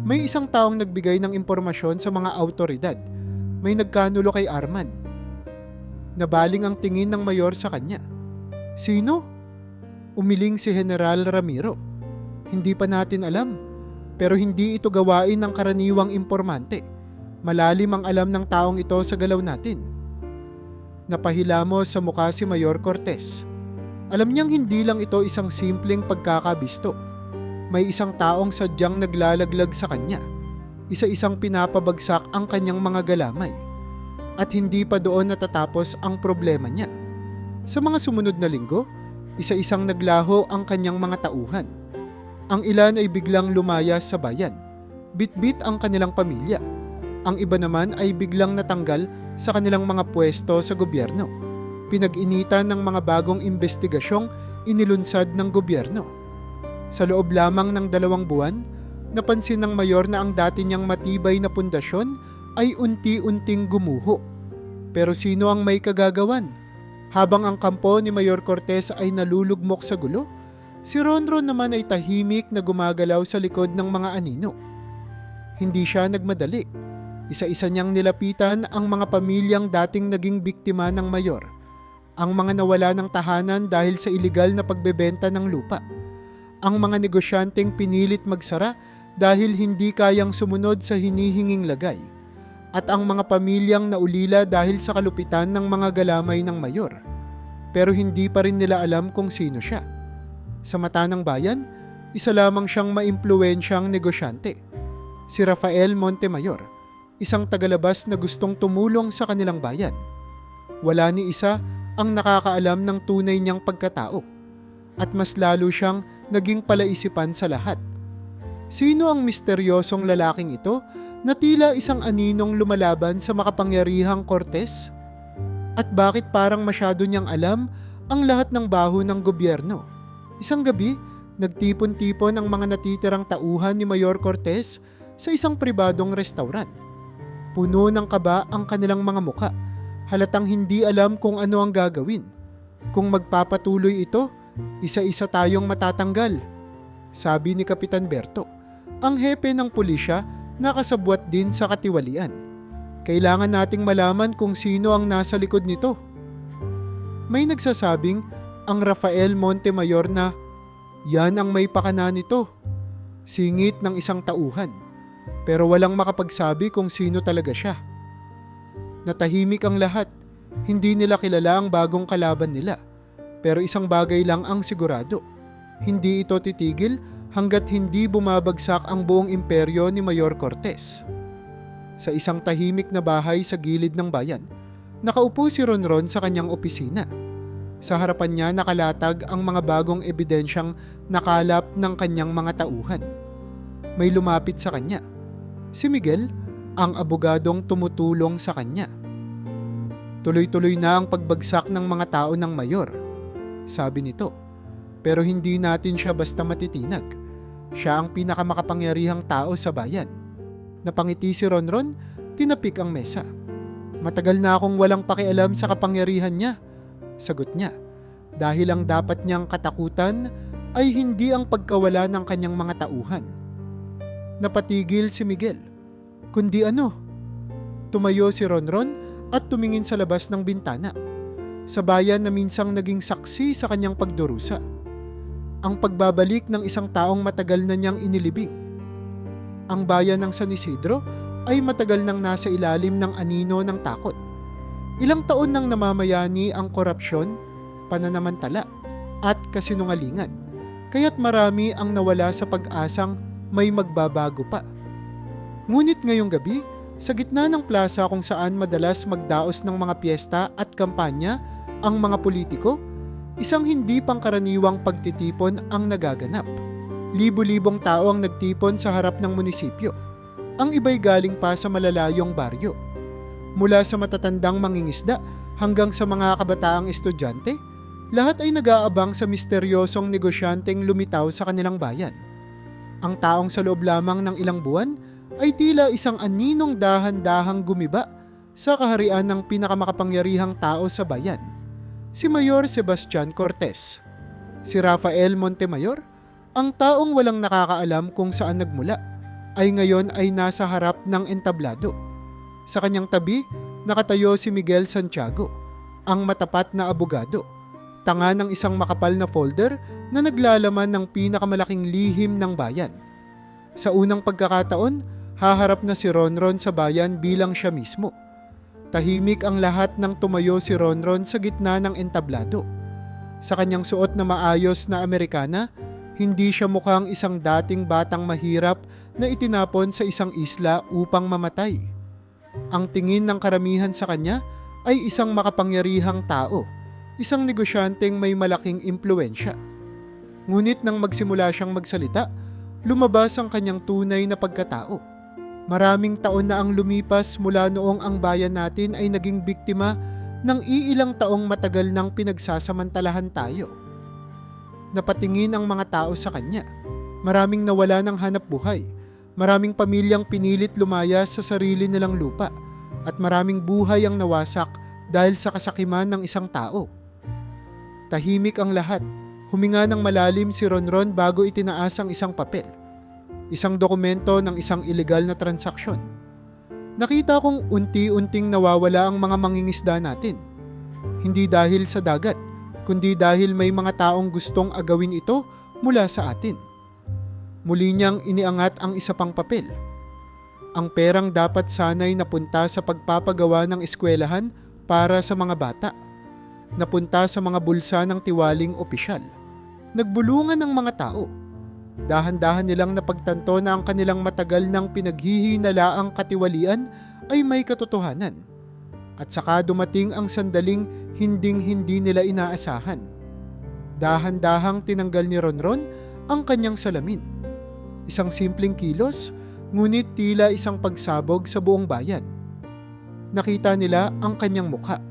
"may isang taong nagbigay ng impormasyon sa mga awtoridad. May nagkanulo kay Arman." Nabaling ang tingin ng mayor sa kanya. "Sino?" Umiling si General Ramiro. "Hindi pa natin alam. Pero hindi ito gawain ng karaniwang impormante. Malalim ang alam ng taong ito sa galaw natin. Napahilamos sa mukha si Mayor Cortez. Alam niyang hindi lang ito isang simpleng pagkakabisto. May isang taong sadyang naglalaglag sa kanya. Isa-isang pinapabagsak ang kanyang mga galamay. At hindi pa doon natatapos ang problema niya. Sa mga sumunod na linggo, isa-isang naglaho ang kanyang mga tauhan. Ang ilan ay biglang lumayas sa bayan. Bitbit ang kanilang pamilya. Ang iba naman ay biglang natanggal sa kanilang mga pwesto sa gobyerno. Pinag-initan ng mga bagong investigasyong inilunsad ng gobyerno. Sa loob lamang ng 2 buwan, napansin ng mayor na ang dati niyang matibay na pundasyon ay unti-unting gumuho. Pero sino ang may kagagawan? Habang ang kampo ni Mayor Cortez ay nalulugmok sa gulo, si Ronron naman ay tahimik na gumagalaw sa likod ng mga anino. Hindi siya nagmadali. Isa-isa niyang nilapitan ang mga pamilyang dating naging biktima ng mayor. Ang mga nawala ng tahanan dahil sa iligal na pagbebenta ng lupa. Ang mga negosyanteng pinilit magsara dahil hindi kayang sumunod sa hinihinging lagay. At ang mga pamilyang naulila dahil sa kalupitan ng mga galamay ng mayor. Pero hindi pa rin nila alam kung sino siya. Sa mata ng bayan, isa lamang siyang maimpluwensyang negosyante. Si Rafael Montemayor, isang tagalabas na gustong tumulong sa kanilang bayan. Wala ni isa ang nakakaalam ng tunay niyang pagkatao. At mas lalo siyang naging palaisipan sa lahat. Sino ang misteryosong lalaking ito na tila isang aninong lumalaban sa makapangyarihang Cortez? At bakit parang masyado niyang alam ang lahat ng baho ng gobyerno? Isang gabi, nagtipon-tipon ang mga natitirang tauhan ni Mayor Cortez sa isang pribadong restaurant. Puno ng kaba ang kanilang mga muka. Halatang hindi alam kung ano ang gagawin. Kung magpapatuloy ito, isa-isa tayong matatanggal, sabi ni Kapitan Berto, ang hepe ng pulisya na kasabwat din sa katiwalian. Kailangan nating malaman kung sino ang nasa likod nito. May nagsasabing ang Rafael Montemayor na yan ang may pakana nito. Singit ng isang tauhan. Pero walang makapagsabi kung sino talaga siya. Natahimik ang lahat. Hindi nila kilala ang bagong kalaban nila. Pero isang bagay lang ang sigurado. Hindi ito titigil hanggat hindi bumabagsak ang buong imperyo ni Mayor Cortez. Sa isang tahimik na bahay sa gilid ng bayan, nakaupo si Ronron sa kanyang opisina. Sa harapan niya nakalatag ang mga bagong ebidensyang nakalap ng kanyang mga tauhan. May lumapit sa kanya. Si Miguel, ang abogadong tumutulong sa kanya. Tuloy-tuloy na ang pagbagsak ng mga tao ng mayor, sabi nito. Pero hindi natin siya basta matitinag. Siya ang pinakamakapangyarihang tao sa bayan. Napangiti si Ronron, tinapik ang mesa. Matagal na akong walang pakialam sa kapangyarihan niya, sagot niya. Dahil ang dapat niyang katakutan ay hindi ang pagkawala ng kanyang mga tauhan. Napatigil si Miguel. Kundi ano? Tumayo si Ronron at tumingin sa labas ng bintana. Sa bayan na minsang naging saksi sa kanyang pagdurusa. Ang pagbabalik ng isang taong matagal na niyang inilibing. Ang bayan ng San Isidro ay matagal nang nasa ilalim ng anino ng takot. Ilang taon nang namamayani ang korupsyon, pananamantala at kasinungalingan. Kaya't marami ang nawala sa pag-asang may magbabago pa. Ngunit ngayong gabi, sa gitna ng plaza kung saan madalas magdaos ng mga piyesta at kampanya ang mga politiko, isang hindi pangkaraniwang pagtitipon ang nagaganap. Libo-libong tao ang nagtipon sa harap ng munisipyo. Ang iba'y galing pa sa malalayong baryo. Mula sa matatandang mangingisda hanggang sa mga kabataang estudyante, lahat ay nag-aabang sa misteryosong negosyanteng lumitaw sa kanilang bayan. Ang taong sa loob lamang ng ilang buwan ay tila isang aninong dahan-dahang gumiba sa kaharian ng pinakamakapangyarihang tao sa bayan, si Mayor Sebastian Cortez. Si Rafael Montemayor, ang taong walang nakakaalam kung saan nagmula, ay ngayon ay nasa harap ng entablado. Sa kanyang tabi, nakatayo si Miguel Santiago, ang matapat na abogado, tanga ng isang makapal na folder na naglalaman ng pinakamalaking lihim ng bayan. Sa unang pagkakataon, haharap na si Ronron sa bayan bilang siya mismo. Tahimik ang lahat nang tumayo si Ronron sa gitna ng entablado. Sa kanyang suot na maayos na Amerikana, hindi siya mukhang isang dating batang mahirap na itinapon sa isang isla upang mamatay. Ang tingin ng karamihan sa kanya ay isang makapangyarihang tao, isang negosyanteng may malaking impluensya. Ngunit nang magsimula siyang magsalita, lumabas ang kanyang tunay na pagkatao. Maraming taon na ang lumipas mula noong ang bayan natin ay naging biktima ng iilang taong matagal nang pinagsasamantalahan tayo. Napatingin ang mga tao sa kanya. Maraming nawala ng hanap buhay. Maraming pamilyang pinilit lumaya sa sarili nilang lupa. At maraming buhay ang nawasak dahil sa kasakiman ng isang tao. Tahimik ang lahat. Huminga ng malalim si Ronron bago itinaas ang isang papel. Isang dokumento ng isang ilegal na transaksyon. Nakita kong unti-unting nawawala ang mga mangingisda natin. Hindi dahil sa dagat, kundi dahil may mga taong gustong agawin ito mula sa atin. Muli niyang iniangat ang isa pang papel. Ang perang dapat sanay napunta sa pagpapagawa ng eskwelahan para sa mga bata. Napunta sa mga bulsa ng tiwaling opisyal. Nagbulungan ang mga tao. Dahan-dahan nilang napagtanto na ang kanilang matagal nang pinaghihinalaang katiwalian ay may katotohanan. At saka dumating ang sandaling hinding-hindi nila inaasahan. Dahan-dahang tinanggal ni Ronron ang kanyang salamin. Isang simpleng kilos, ngunit tila isang pagsabog sa buong bayan. Nakita nila ang kanyang mukha,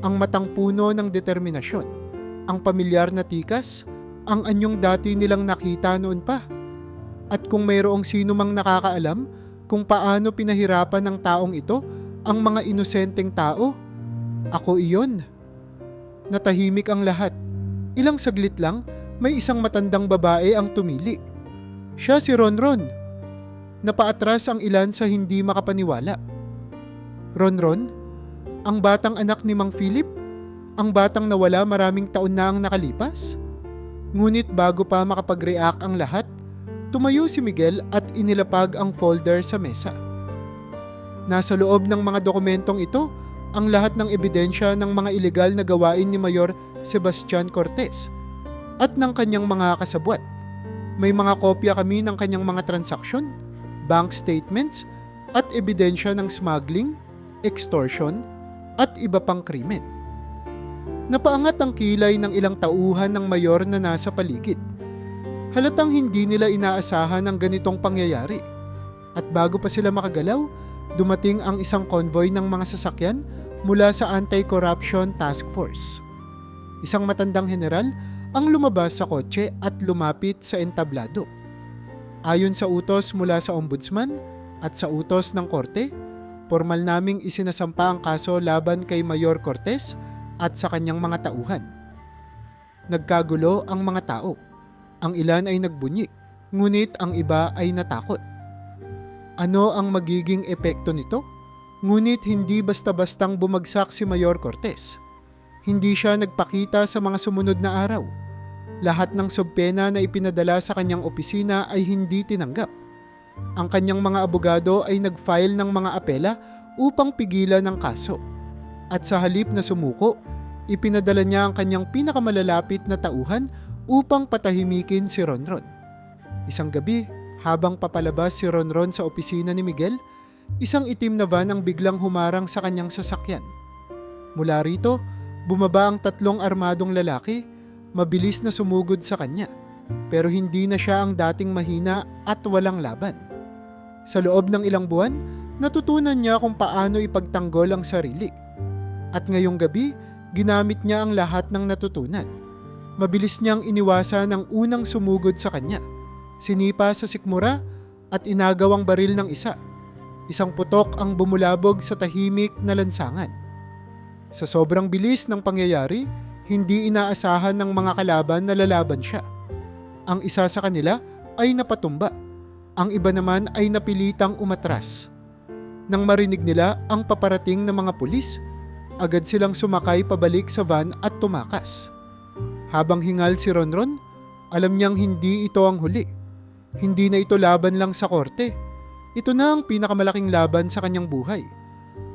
ang matang puno ng determinasyon, ang pamilyar na tikas, ang anyong dati nilang nakita noon pa. At kung mayroong sino mang nakakaalam kung paano pinahirapan ng taong ito ang mga inosenteng tao, ako iyon. Natahimik ang lahat. Ilang saglit lang, may isang matandang babae ang tumili. Siya si Ronron. Napaatras ang ilan sa hindi makapaniwala. Ronron? Ang batang anak ni Mang Philip? Ang batang nawala maraming taon na ang nakalipas? Ngunit bago pa makapag-react ang lahat, tumayo si Miguel at inilapag ang folder sa mesa. Nasa loob ng mga dokumentong ito ang lahat ng ebidensya ng mga ilegal na gawain ni Mayor Sebastian Cortez at ng kanyang mga kasabwat. May mga kopya kami ng kanyang mga transaksyon, bank statements at ebidensya ng smuggling, extortion at iba pang krimen. Napaangat ang kilay ng ilang tauhan ng mayor na nasa paligid. Halatang hindi nila inaasahan ang ganitong pangyayari. At bago pa sila makagalaw, dumating ang isang convoy ng mga sasakyan mula sa Anti-Corruption Task Force. Isang matandang general ang lumabas sa kotse at lumapit sa entablado. Ayon sa utos mula sa ombudsman at sa utos ng korte, formal naming isinasampa ang kaso laban kay Mayor Cortez at sa kanyang mga tauhan. Nagkagulo ang mga tao. Ang ilan ay nagbunyi, ngunit ang iba ay natakot. Ano ang magiging epekto nito? Ngunit hindi basta-bastang bumagsak si Mayor Cortez. Hindi siya nagpakita sa mga sumunod na araw. Lahat ng subpena na ipinadala sa kanyang opisina ay hindi tinanggap. Ang kanyang mga abogado ay nag-file ng mga apela upang pigilan ang kaso. At sa halip na sumuko, ipinadala niya ang kanyang pinakamalalapit na tauhan upang patahimikin si Ronron. Isang gabi, habang papalabas si Ronron sa opisina ni Miguel, isang itim na van ang biglang humarang sa kanyang sasakyan. Mula rito, bumaba ang 3 armadong lalaki, mabilis na sumugod sa kanya, pero hindi na siya ang dating mahina at walang laban. Sa loob ng ilang buwan, natutunan niya kung paano ipagtanggol ang sarili. At ngayong gabi, ginamit niya ang lahat ng natutunan. Mabilis niyang iniwasan ang unang sumugod sa kanya. Sinipa sa sikmura at inagaw ang baril ng isa. Isang putok ang bumulabog sa tahimik na lansangan. Sa sobrang bilis ng pangyayari, hindi inaasahan ng mga kalaban na lalaban siya. Ang isa sa kanila ay napatumba. Ang iba naman ay napilitang umatras. Nang marinig nila ang paparating na mga pulis, agad silang sumakay pabalik sa van at tumakas. Habang hingal si Ronron, alam niyang hindi ito ang huli. Hindi na ito laban lang sa korte. Ito na ang pinakamalaking laban sa kanyang buhay.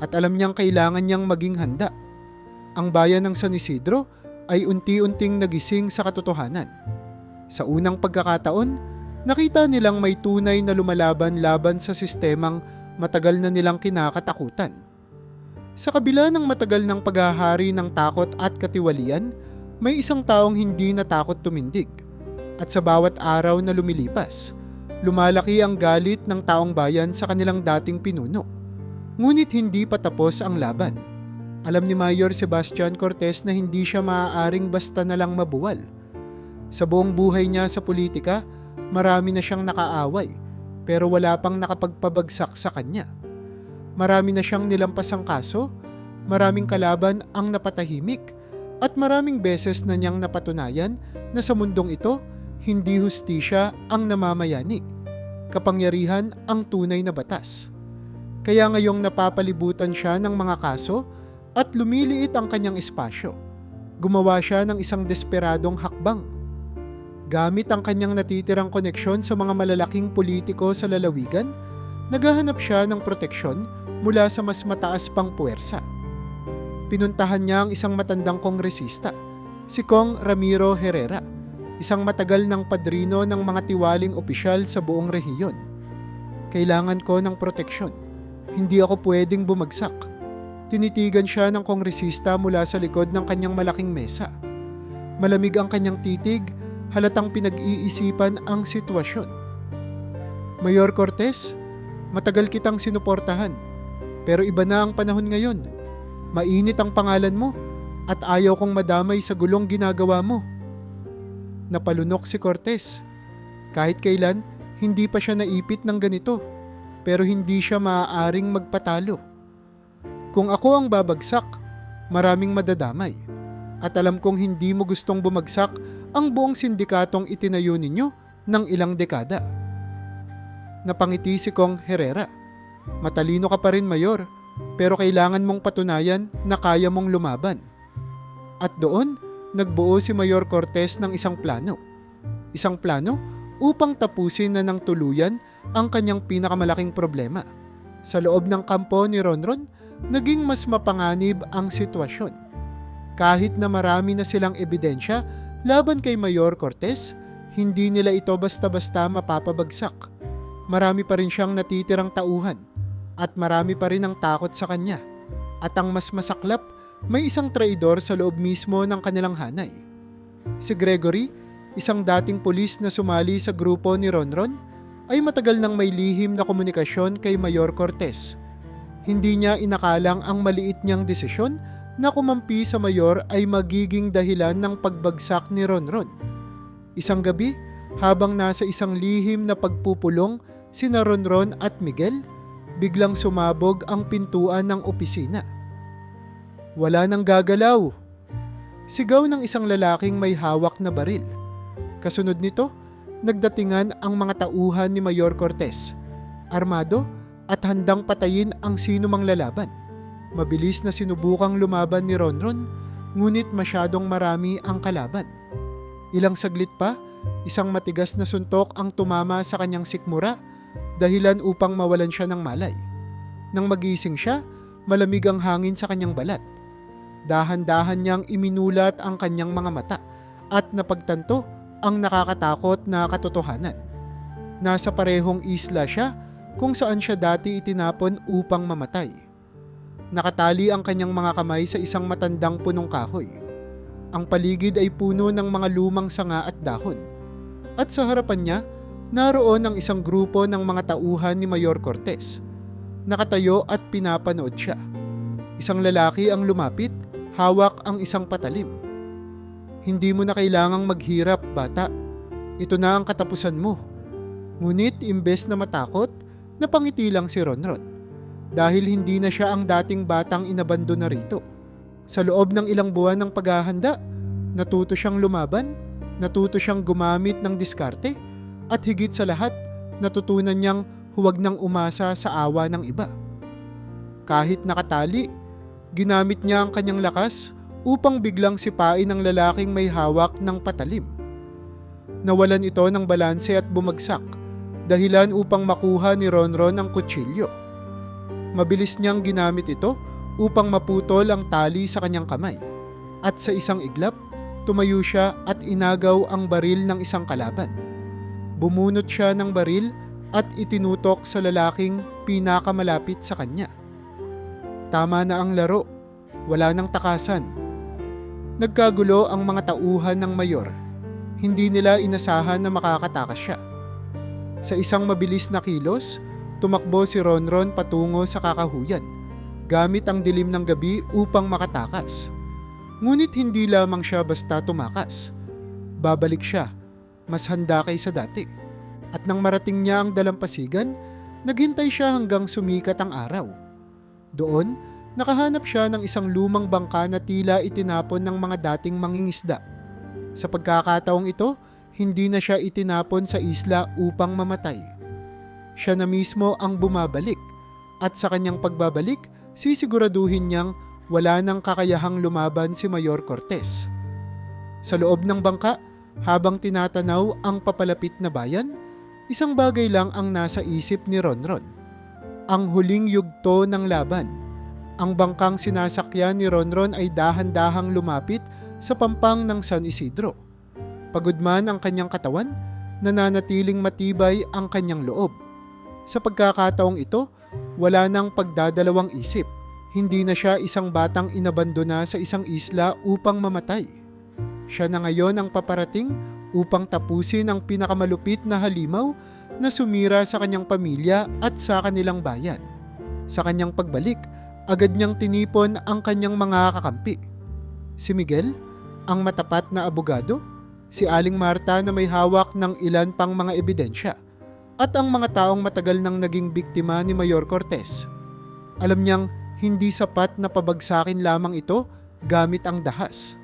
At alam niyang kailangan niyang maging handa. Ang bayan ng San Isidro ay unti-unting nagising sa katotohanan. Sa unang pagkakataon, nakita nilang may tunay na lumalaban laban sa sistemang matagal na nilang kinakatakutan. Sa kabila ng matagal ng paghahari ng takot at katiwalian, may isang taong hindi natakot tumindig. At sa bawat araw na lumilipas, lumalaki ang galit ng taong bayan sa kanilang dating pinuno. Ngunit hindi pa tapos ang laban. Alam ni Mayor Sebastian Cortez na hindi siya maaaring basta na lang mabuwal. Sa buong buhay niya sa politika, marami na siyang nakaaway, pero wala pang nakapagpabagsak sa kanya. Marami na siyang nilampasang kaso, maraming kalaban ang napatahimik, at maraming beses na niyang napatunayan na sa mundong ito, hindi hustisya ang namamayani. Kapangyarihan ang tunay na batas. Kaya ngayong napapalibutan siya ng mga kaso at lumiliit ang kanyang espasyo, gumawa siya ng isang desperadong hakbang. Gamit ang kanyang natitirang koneksyon sa mga malalaking politiko sa lalawigan, naghahanap siya ng proteksyon mula sa mas mataas pang puwersa. Pinuntahan niya ang isang matandang kongresista, si Kong Ramiro Herrera, isang matagal ng padrino ng mga tiwaling opisyal sa buong rehiyon. Kailangan ko ng proteksyon. Hindi ako pwedeng bumagsak. Tinitigan siya ng kongresista mula sa likod ng kanyang malaking mesa. Malamig ang kanyang titig, halatang pinag-iisipan ang sitwasyon. Mayor Cortez, matagal kitang sinuportahan, pero iba na ang panahon ngayon. Mainit ang pangalan mo at ayaw kong madamay sa gulong ginagawa mo. Napalunok si Cortez. Kahit kailan, hindi pa siya naipit ng ganito, pero hindi siya maaaring magpatalo. Kung ako ang babagsak, maraming madadamay. At alam kong hindi mo gustong bumagsak ang buong sindikatong itinayo ninyo ng ilang dekada. Napangiti si Kong Herrera. Matalino ka pa rin, Mayor, pero kailangan mong patunayan na kaya mong lumaban. At doon, nagbuo si Mayor Cortez ng isang plano. Isang plano upang tapusin na ng tuluyan ang kanyang pinakamalaking problema. Sa loob ng kampo ni Ronron, naging mas mapanganib ang sitwasyon. Kahit na marami na silang ebidensya laban kay Mayor Cortez, hindi nila ito basta-basta mapapabagsak. Marami pa rin siyang natitirang tauhan at marami pa rin ang takot sa kanya. At ang mas masaklap, may isang traidor sa loob mismo ng kanilang hanay. Si Gregory, isang dating pulis na sumali sa grupo ni Ronron, ay matagal nang may lihim na komunikasyon kay Mayor Cortez. Hindi niya inakalang ang maliit niyang desisyon na kumampi sa mayor ay magiging dahilan ng pagbagsak ni Ronron. Isang gabi, habang nasa isang lihim na pagpupulong sina Ronron at Miguel, biglang sumabog ang pintuan ng opisina. Wala nang gagalaw. Sigaw ng isang lalaking may hawak na baril. Kasunod nito, nagdatingan ang mga tauhan ni Mayor Cortez, armado at handang patayin ang sinumang lalaban. Mabilis na sinubukang lumaban ni Ronron, ngunit masyadong marami ang kalaban. Ilang saglit pa, isang matigas na suntok ang tumama sa kanyang sikmura, dahilan upang mawalan siya ng malay. Nang magising siya, malamig ang hangin sa kanyang balat. Dahan-dahan niyang iminulat ang kanyang mga mata at napagtanto ang nakakatakot na katotohanan. Nasa parehong isla siya kung saan siya dati itinapon upang mamatay. Nakatali ang kanyang mga kamay sa isang matandang punong kahoy. Ang paligid ay puno ng mga lumang sanga at dahon. At sa harapan niya, naroon ang isang grupo ng mga tauhan ni Mayor Cortez. Nakatayo at pinapanood siya. Isang lalaki ang lumapit, hawak ang isang patalim. Hindi mo na kailangang maghirap, bata. Ito na ang katapusan mo. Ngunit imbes na matakot, napangiti lang si Ronron. Dahil hindi na siya ang dating batang inabandon na rito. Sa loob ng ilang buwan ng paghahanda, natuto siyang lumaban, natuto siyang gumamit ng diskarte, at higit sa lahat, natutunan niyang huwag nang umasa sa awa ng iba. Kahit nakatali, ginamit niya ang kanyang lakas upang biglang sipain ang lalaking may hawak ng patalim. Nawalan ito ng balanse at bumagsak, dahilan upang makuha ni Ronron ang kutsilyo. Mabilis niyang ginamit ito upang maputol ang tali sa kanyang kamay. At sa isang iglap, tumayo siya at inagaw ang baril ng isang kalaban. Bumunot siya ng baril at itinutok sa lalaking pinakamalapit sa kanya. Tama na ang laro. Wala nang takasan. Nagkagulo ang mga tauhan ng mayor. Hindi nila inasahan na makakatakas siya. Sa isang mabilis na kilos, tumakbo si Ronron patungo sa kakahuyan, gamit ang dilim ng gabi upang makatakas. Ngunit hindi lamang siya basta tumakas. Babalik siya, mas handa kaysa dati. At nang marating niya ang dalampasigan, naghintay siya hanggang sumikat ang araw. Doon, nakahanap siya ng isang lumang bangka na tila itinapon ng mga dating mangingisda. Sa pagkakataong ito, hindi na siya itinapon sa isla upang mamatay. Siya na mismo ang bumabalik, at sa kanyang pagbabalik, sisiguraduhin niyang wala nang kakayahang lumaban si Mayor Cortez. Sa loob ng bangka, habang tinatanaw ang papalapit na bayan, isang bagay lang ang nasa isip ni Ronron. Ang huling yugto ng laban. Ang bangkang sinasakyan ni Ronron ay dahan-dahang lumapit sa pampang ng San Isidro. Pagod man ang kanyang katawan, nananatiling matibay ang kanyang loob. Sa pagkakataong ito, wala nang pagdadalawang isip. Hindi na siya isang batang inabandona sa isang isla upang mamatay. Siya na ngayon ang paparating upang tapusin ang pinakamalupit na halimaw na sumira sa kanyang pamilya at sa kanilang bayan. Sa kanyang pagbalik, agad niyang tinipon ang kanyang mga kakampi. Si Miguel, ang matapat na abogado, si Aling Marta na may hawak ng ilan pang mga ebidensya, at ang mga taong matagal nang naging biktima ni Mayor Cortez. Alam niyang hindi sapat na pabagsakin lamang ito gamit ang dahas.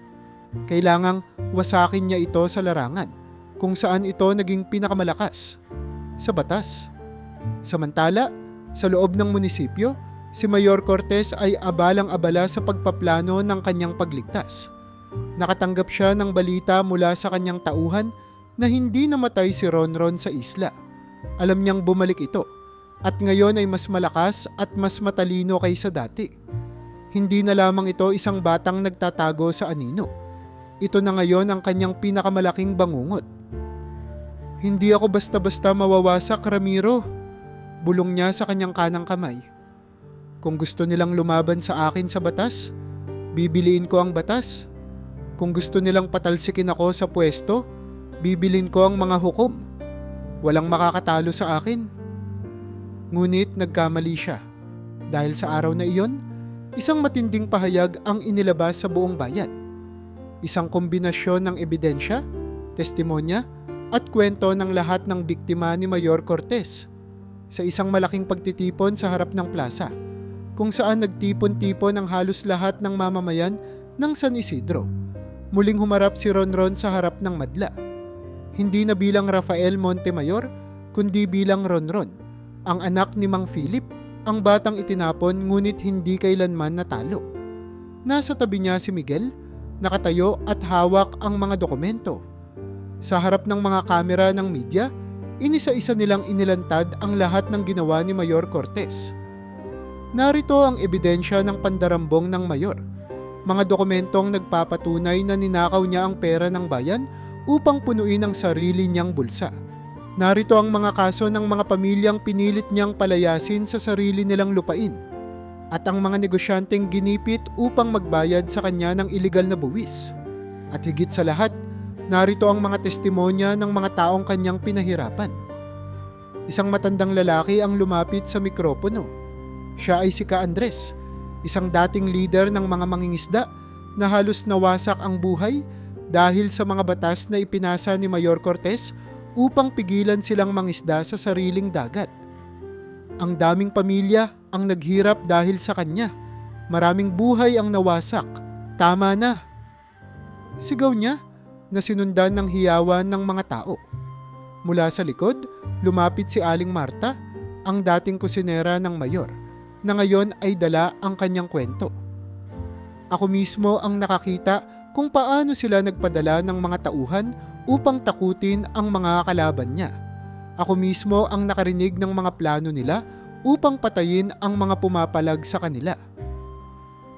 Kailangang wasakin niya ito sa larangan, kung saan ito naging pinakamalakas, sa batas. Samantala, sa loob ng munisipyo, si Mayor Cortez ay abalang-abala sa pagpaplano ng kanyang pagligtas. Nakatanggap siya ng balita mula sa kanyang tauhan na hindi namatay si Ronron sa isla. Alam niyang bumalik ito, at ngayon ay mas malakas at mas matalino kaysa dati. Hindi na lamang ito isang batang nagtatago sa anino. Ito na ngayon ang kanyang pinakamalaking bangungot. Hindi ako basta-basta mawawasak, Ramiro. Bulong niya sa kanyang kanang kamay. Kung gusto nilang lumaban sa akin sa batas, bibiliin ko ang batas. Kung gusto nilang patalsikin ako sa pwesto, bibilin ko ang mga hukom. Walang makakatalo sa akin. Ngunit nagkamali siya. Dahil sa araw na iyon, isang matinding pahayag ang inilabas sa buong bayan. Isang kombinasyon ng ebidensya, testimonya, at kwento ng lahat ng biktima ni Mayor Cortez sa isang malaking pagtitipon sa harap ng plaza, kung saan nagtipon-tipon ang halos lahat ng mamamayan ng San Isidro. Muling humarap si Ronron sa harap ng madla. Hindi na bilang Rafael Montemayor, kundi bilang Ronron, ang anak ni Mang Philip, ang batang itinapon ngunit hindi kailanman natalo. Nasa tabi niya si Miguel, nakatayo at hawak ang mga dokumento. Sa harap ng mga kamera ng media, inisa-isa nilang inilantad ang lahat ng ginawa ni Mayor Cortez. Narito ang ebidensya ng pandarambong ng mayor. Mga dokumentong nagpapatunay na ninakaw niya ang pera ng bayan upang punuin ang sarili niyang bulsa. Narito ang mga kaso ng mga pamilyang pinilit niyang palayasin sa sarili nilang lupain at ang mga negosyanteng ginipit upang magbayad sa kanya ng iligal na buwis. At higit sa lahat, narito ang mga testimonya ng mga taong kanyang pinahirapan. Isang matandang lalaki ang lumapit sa mikropono. Siya ay si Ka Andres, isang dating leader ng mga mangingisda na halos nawasak ang buhay dahil sa mga batas na ipinasa ni Mayor Cortez upang pigilan silang mangisda sa sariling dagat. Ang daming pamilya ang naghirap dahil sa kanya. Maraming buhay ang nawasak. Tama na. Sigaw niya na sinundan ng hiyawan ng mga tao. Mula sa likod, lumapit si Aling Marta, ang dating kusinera ng mayor, na ngayon ay dala ang kanyang kwento. Ako mismo ang nakakita kung paano sila nagpadala ng mga tauhan upang takutin ang mga kalaban niya. Ako mismo ang nakarinig ng mga plano nila upang patayin ang mga pumapalag sa kanila.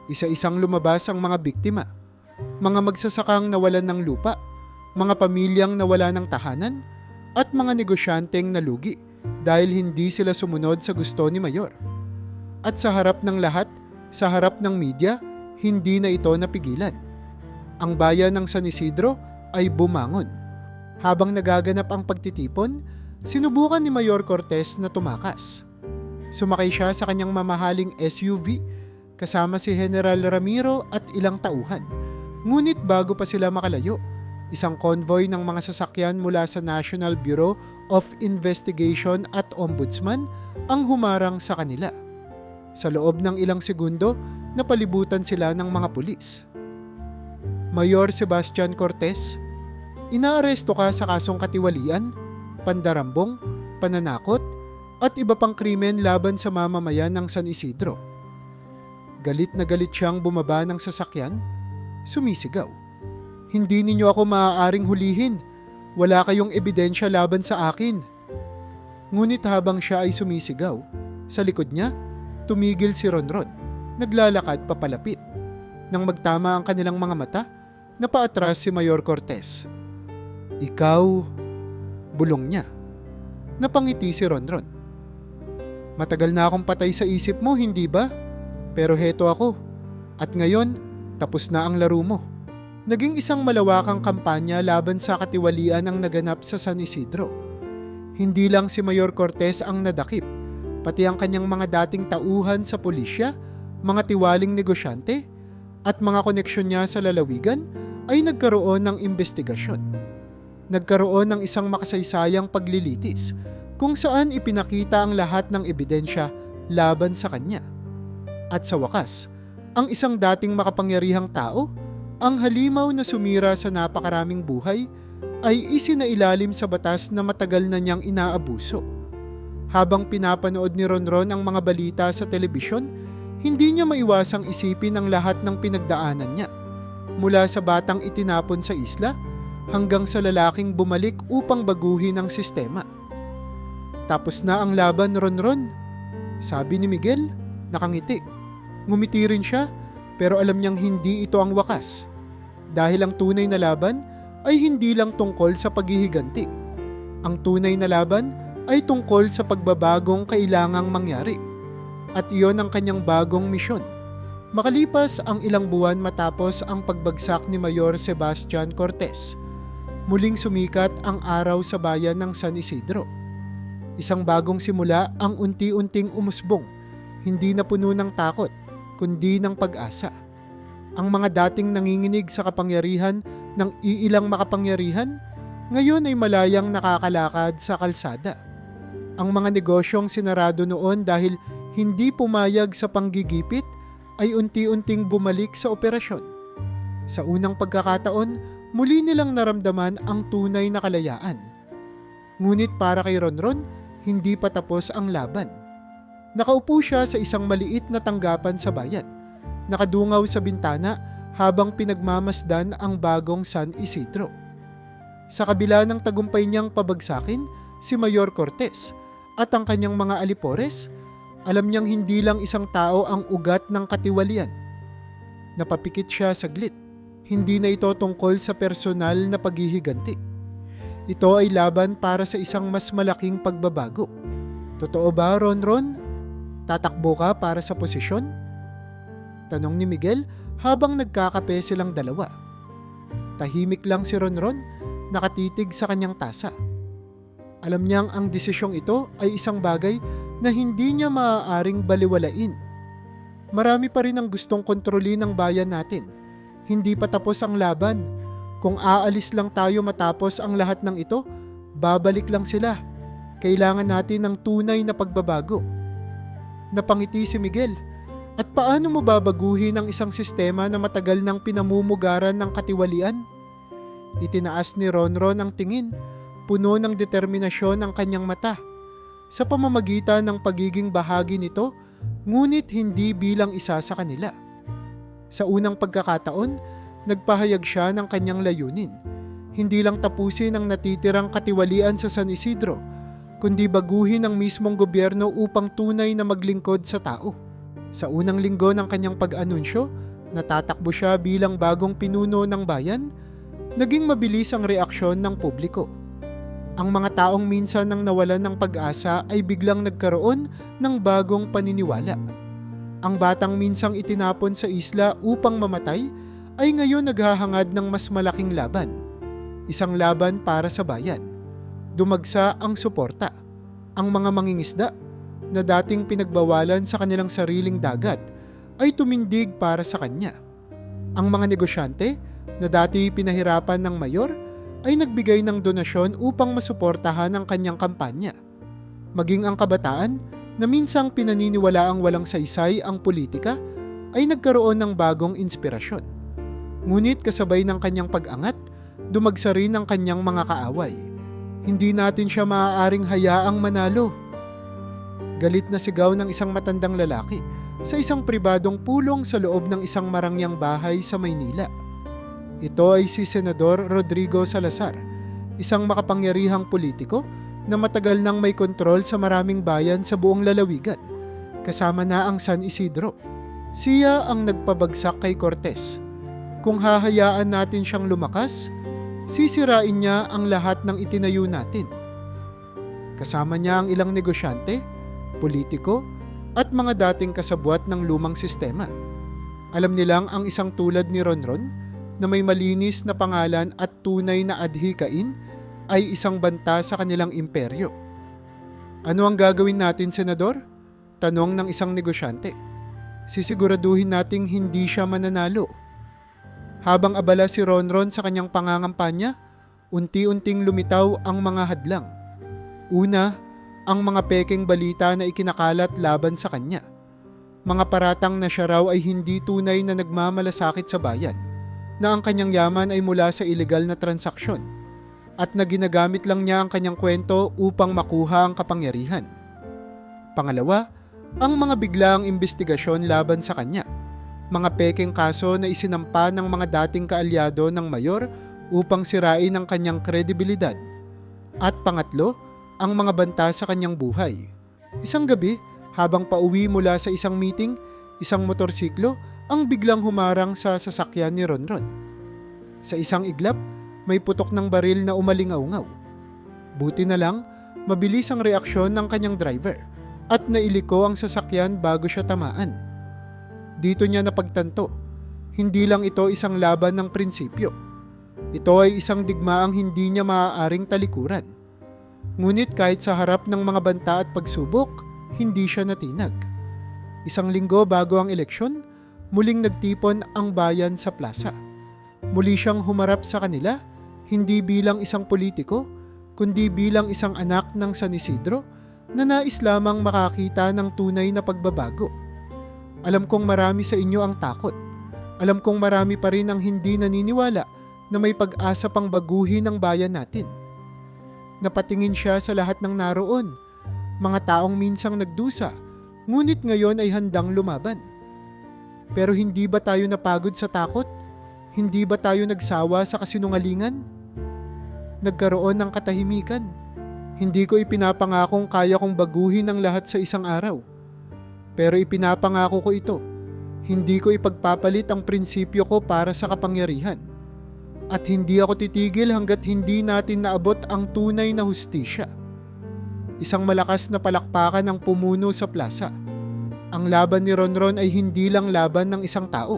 Isa-isang lumabas ang mga biktima, mga magsasakang nawalan ng lupa, mga pamilyang nawala ng tahanan, at mga negosyanteng nalugi dahil hindi sila sumunod sa gusto ni Mayor. At sa harap ng lahat, sa harap ng media, hindi na ito napigilan. Ang bayan ng San Isidro ay bumangon. Habang nagaganap ang pagtitipon, sinubukan ni Mayor Cortez na tumakas. Sumakay siya sa kanyang mamahaling SUV kasama si General Ramiro at ilang tauhan. Ngunit bago pa sila makalayo, isang convoy ng mga sasakyan mula sa National Bureau of Investigation at Ombudsman ang humarang sa kanila. Sa loob ng ilang segundo, napalibutan sila ng mga pulis. Mayor Sebastian Cortez, inaaresto ka sa kasong katiwalian, pandarambong, pananakot, at iba pang krimen laban sa mamamayan ng San Isidro. Galit na galit siyang bumaba ng sasakyan, sumisigaw. Hindi ninyo ako maaaring hulihin. Wala kayong ebidensya laban sa akin. Ngunit habang siya ay sumisigaw, sa likod niya, tumigil si Ronron, naglalakad papalapit. Nang magtama ang kanilang mga mata, napaatras si Mayor Cortez. Ikaw, bulong niya. Napangiti si Ronron. Matagal na akong patay sa isip mo, hindi ba? Pero heto ako. At ngayon, tapos na ang laro mo. Naging isang malawakang kampanya laban sa katiwalian ang naganap sa San Isidro. Hindi lang si Mayor Cortez ang nadakip, pati ang kanyang mga dating tauhan sa pulisya, mga tiwaling negosyante, at mga koneksyon niya sa lalawigan ay nagkaroon ng investigasyon. Nagkaroon ng isang makasaysayang paglilitis kung saan ipinakita ang lahat ng ebidensya laban sa kanya. At sa wakas, ang isang dating makapangyarihang tao, ang halimaw na sumira sa napakaraming buhay, ay isinailalim sa batas na matagal na niyang inaabuso. Habang pinapanood ni Ronron ang mga balita sa telebisyon, hindi niya maiwasang isipin ang lahat ng pinagdaanan niya. Mula sa batang itinapon sa isla, hanggang sa lalaking bumalik upang baguhin ang sistema. Tapos na ang laban, Ronron, sabi ni Miguel, nakangiti. Ngumiti rin siya, pero alam niyang hindi ito ang wakas. Dahil ang tunay na laban ay hindi lang tungkol sa paghihiganti. Ang tunay na laban ay tungkol sa pagbabagong kailangang mangyari. At iyon ang kanyang bagong misyon. Makalipas ang ilang buwan matapos ang pagbagsak ni Mayor Sebastian Cortez, muling sumikat ang araw sa bayan ng San Isidro. Isang bagong simula ang unti-unting umusbong, hindi na puno ng takot, kundi ng pag-asa. Ang mga dating nanginginig sa kapangyarihan ng iilang makapangyarihan, ngayon ay malayang nakakalakad sa kalsada. Ang mga negosyong sinarado noon dahil hindi pumayag sa panggigipit ay unti-unting bumalik sa operasyon. Sa unang pagkakataon, muli nilang naramdaman ang tunay na kalayaan. Ngunit para kay Ronron, hindi pa tapos ang laban. Nakaupo siya sa isang maliit na tanggapan sa bayan, nakadungaw sa bintana habang pinagmamasdan ang bagong San Isidro. Sa kabila ng tagumpay niyang pabagsakin, si Mayor Cortez at ang kanyang mga alipores, alam niyang hindi lang isang tao ang ugat ng katiwalian. Napapikit siya saglit. Hindi na ito tungkol sa personal na paghihiganti. Ito ay laban para sa isang mas malaking pagbabago. Totoo ba, Ronron? Tatakbo ka para sa posisyon? Tanong ni Miguel habang nagkakape silang dalawa. Tahimik lang si Ronron, nakatitig sa kanyang tasa. Alam niyang ang desisyong ito ay isang bagay na hindi niya maaaring baliwalain. Marami pa rin ang gustong kontrolin ng bayan natin. Hindi pa tapos ang laban. Kung aalis lang tayo matapos ang lahat ng ito, babalik lang sila. Kailangan natin ng tunay na pagbabago. Napangiti si Miguel. At paano mo babaguhin ang isang sistema na matagal nang pinamumugaran ng katiwalian? Itinaas ni Ronron ang tingin. Puno ng determinasyon ang kanyang mata. Sa pamamagitan ng pagiging bahagi nito, ngunit hindi bilang isa sa kanila. Sa unang pagkakataon, nagpahayag siya ng kanyang layunin. Hindi lang tapusin ang natitirang katiwalian sa San Isidro, kundi baguhin ang mismong gobyerno upang tunay na maglingkod sa tao. Sa unang linggo ng kanyang pag-anunsyo, natatakbo siya bilang bagong pinuno ng bayan, naging mabilis ang reaksyon ng publiko. Ang mga taong minsan nang nawalan ng pag-asa ay biglang nagkaroon ng bagong paniniwala. Ang batang minsang itinapon sa isla upang mamatay ay ngayon naghahangad ng mas malaking laban. Isang laban para sa bayan. Dumagsa ang suporta. Ang mga mangingisda na dating pinagbawalan sa kanilang sariling dagat ay tumindig para sa kanya. Ang mga negosyante na dati pinahirapan ng mayor ay nagbigay ng donasyon upang masuportahan ang kanyang kampanya. Maging ang kabataan na minsang pinaniniwalaang walang saysay ang politika ay nagkaroon ng bagong inspirasyon. Ngunit kasabay ng kanyang pag-angat, dumagsa rin ang kanyang mga kaaway. Hindi natin siya maaaring hayaang manalo. Galit na sigaw ng isang matandang lalaki sa isang pribadong pulong sa loob ng isang marangyang bahay sa Maynila. Ito ay si Senador Rodrigo Salazar, isang makapangyarihang politiko na matagal nang may kontrol sa maraming bayan sa buong lalawigan, kasama na ang San Isidro. Siya ang nagpabagsak kay Cortez. Kung hahayaan natin siyang lumakas, sisirain niya ang lahat ng itinayo natin. Kasama niya ang ilang negosyante, politiko, at mga dating kasabwat ng lumang sistema. Alam nilang ang isang tulad ni Ronron na may malinis na pangalan at tunay na adhikain ay isang banta sa kanilang imperyo. Ano ang gagawin natin, Senador? Tanong ng isang negosyante. Sisiguraduhin nating hindi siya mananalo. Habang abala si Ronron sa kanyang pangangampanya, unti-unting lumitaw ang mga hadlang. Una, ang mga pekeng balita na ikinakalat laban sa kanya. Mga paratang na siya raw ay hindi tunay na nagmamalasakit sa bayan, na ang kanyang yaman ay mula sa ilegal na transaksyon, at na ginagamit lang niya ang kanyang kwento upang makuha ang kapangyarihan. Pangalawa, ang mga biglaang imbestigasyon laban sa kanya. Mga pekeng kaso na isinampa ng mga dating kaalyado ng mayor upang sirain ang kanyang kredibilidad. At pangatlo, ang mga banta sa kanyang buhay. Isang gabi, habang pauwi mula sa isang meeting, isang motorsiklo ang biglang humarang sa sasakyan ni Ronron. Sa isang iglap, may putok ng baril na umalingaw-ngaw. Buti na lang, mabilis ang reaksyon ng kanyang driver at nailiko ang sasakyan bago siya tamaan. Dito niya napagtanto, hindi lang ito isang laban ng prinsipyo. Ito ay isang digmaang hindi niya maaaring talikuran. Ngunit kahit sa harap ng mga banta at pagsubok, hindi siya natinag. Isang linggo bago ang eleksyon, muling nagtipon ang bayan sa plaza. Muli siyang humarap sa kanila, hindi bilang isang politiko, kundi bilang isang anak ng San Isidro na nais lamang makakita ng tunay na pagbabago. Alam kong marami sa inyo ang takot. Alam kong marami pa rin ang hindi naniniwala na may pag-asa pang baguhin ang bayan natin. Napatingin siya sa lahat ng naroon, mga taong minsang nagdusa, ngunit ngayon ay handang lumaban. Pero hindi ba tayo napagod sa takot? Hindi ba tayo nagsawa sa kasinungalingan? Nagkaroon ng katahimikan. Hindi ko ipinapangakong kaya kong baguhin ang lahat sa isang araw. Pero ipinapangako ko ito. Hindi ko ipagpapalit ang prinsipyo ko para sa kapangyarihan. At hindi ako titigil hanggat hindi natin naabot ang tunay na hustisya. Isang malakas na palakpakan ang pumuno sa plaza. Ang laban ni Ronron ay hindi lang laban ng isang tao.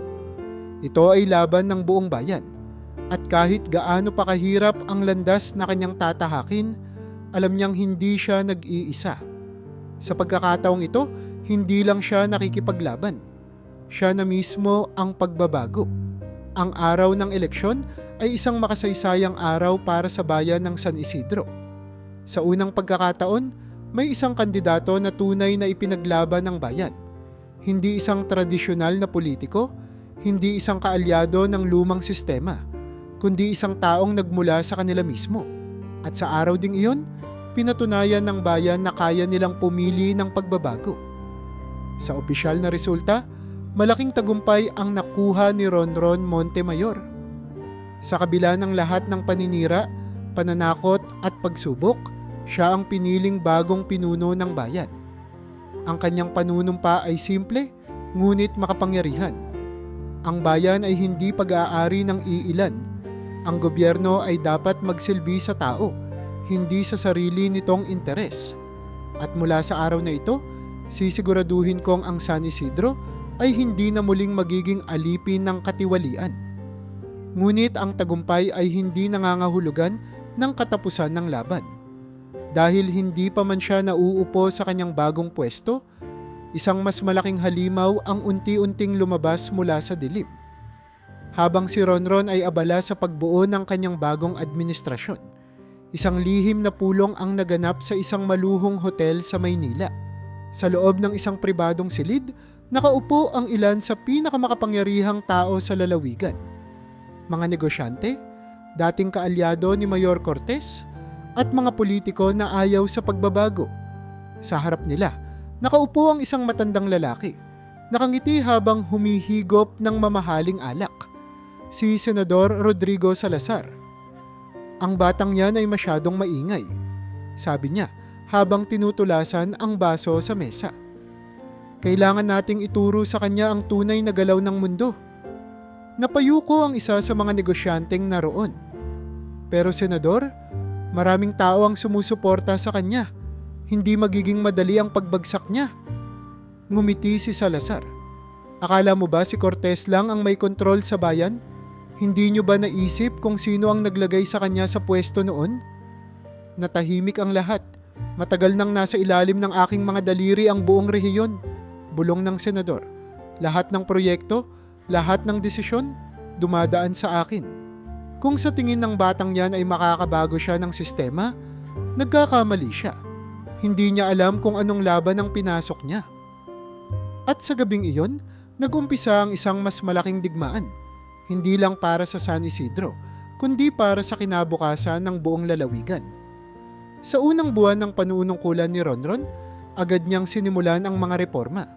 Ito ay laban ng buong bayan. At kahit gaano pa kahirap ang landas na kanyang tatahakin, alam niyang hindi siya nag-iisa. Sa pagkakataong ito, hindi lang siya nakikipaglaban. Siya na mismo ang pagbabago. Ang araw ng eleksyon ay isang makasaysayang araw para sa bayan ng San Isidro. Sa unang pagkakataon, may isang kandidato na tunay na ipinaglaban ng bayan. Hindi isang tradisyonal na politiko, hindi isang kaalyado ng lumang sistema, kundi isang taong nagmula sa kanila mismo. At sa araw ding iyon, pinatunayan ng bayan na kaya nilang pumili ng pagbabago. Sa opisyal na resulta, malaking tagumpay ang nakuha ni Ronron Montemayor. Sa kabila ng lahat ng paninira, pananakot at pagsubok, Siya ang piniling bagong pinuno ng bayan. Ang kanyang panunumpa ay simple, ngunit makapangyarihan. Ang bayan ay hindi pag-aari ng iilan. Ang gobyerno ay dapat magsilbi sa tao, hindi sa sarili nitong interes. At mula sa araw na ito, sisiguraduhin kong ang San Isidro ay hindi na muling magiging alipin ng katiwalian. Ngunit ang tagumpay ay hindi nangangahulugan ng katapusan ng laban. Dahil hindi pa man siya nauupo sa kanyang bagong pwesto, isang mas malaking halimaw ang unti-unting lumabas mula sa dilim. Habang si Ronron ay abala sa pagbuo ng kanyang bagong administrasyon, isang lihim na pulong ang naganap sa isang maluhong hotel sa Maynila. Sa loob ng isang pribadong silid, nakaupo ang ilan sa pinakamakapangyarihang tao sa lalawigan. Mga negosyante, dating kaalyado ni Mayor Cortez, at mga politiko na ayaw sa pagbabago. Sa harap nila, nakaupo ang isang matandang lalaki, nakangiti habang humihigop ng mamahaling alak, si Senador Rodrigo Salazar. Ang batang yan ay masyadong maingay, sabi niya habang tinutulasan ang baso sa mesa. Kailangan nating ituro sa kanya ang tunay na galaw ng mundo. Napayuko ang isa sa mga negosyanteng naroon. Pero Senador, maraming tao ang sumusuporta sa kanya. Hindi magiging madali ang pagbagsak niya. Ngumiti si Salazar. Akala mo ba si Cortez lang ang may kontrol sa bayan? Hindi niyo ba naisip kung sino ang naglagay sa kanya sa pwesto noon? Natahimik ang lahat. Matagal nang nasa ilalim ng aking mga daliri ang buong rehiyon. Bulong ng Senador. Lahat ng proyekto, lahat ng desisyon, dumadaan sa akin. Kung sa tingin ng batang yan ay makakabago siya ng sistema, nagkakamali siya. Hindi niya alam kung anong laban ang pinasok niya. At sa gabing iyon, nag-umpisa ang isang mas malaking digmaan. Hindi lang para sa San Isidro, kundi para sa kinabukasan ng buong lalawigan. Sa unang buwan ng panunungkulan ni Ronron, agad niyang sinimulan ang mga reforma.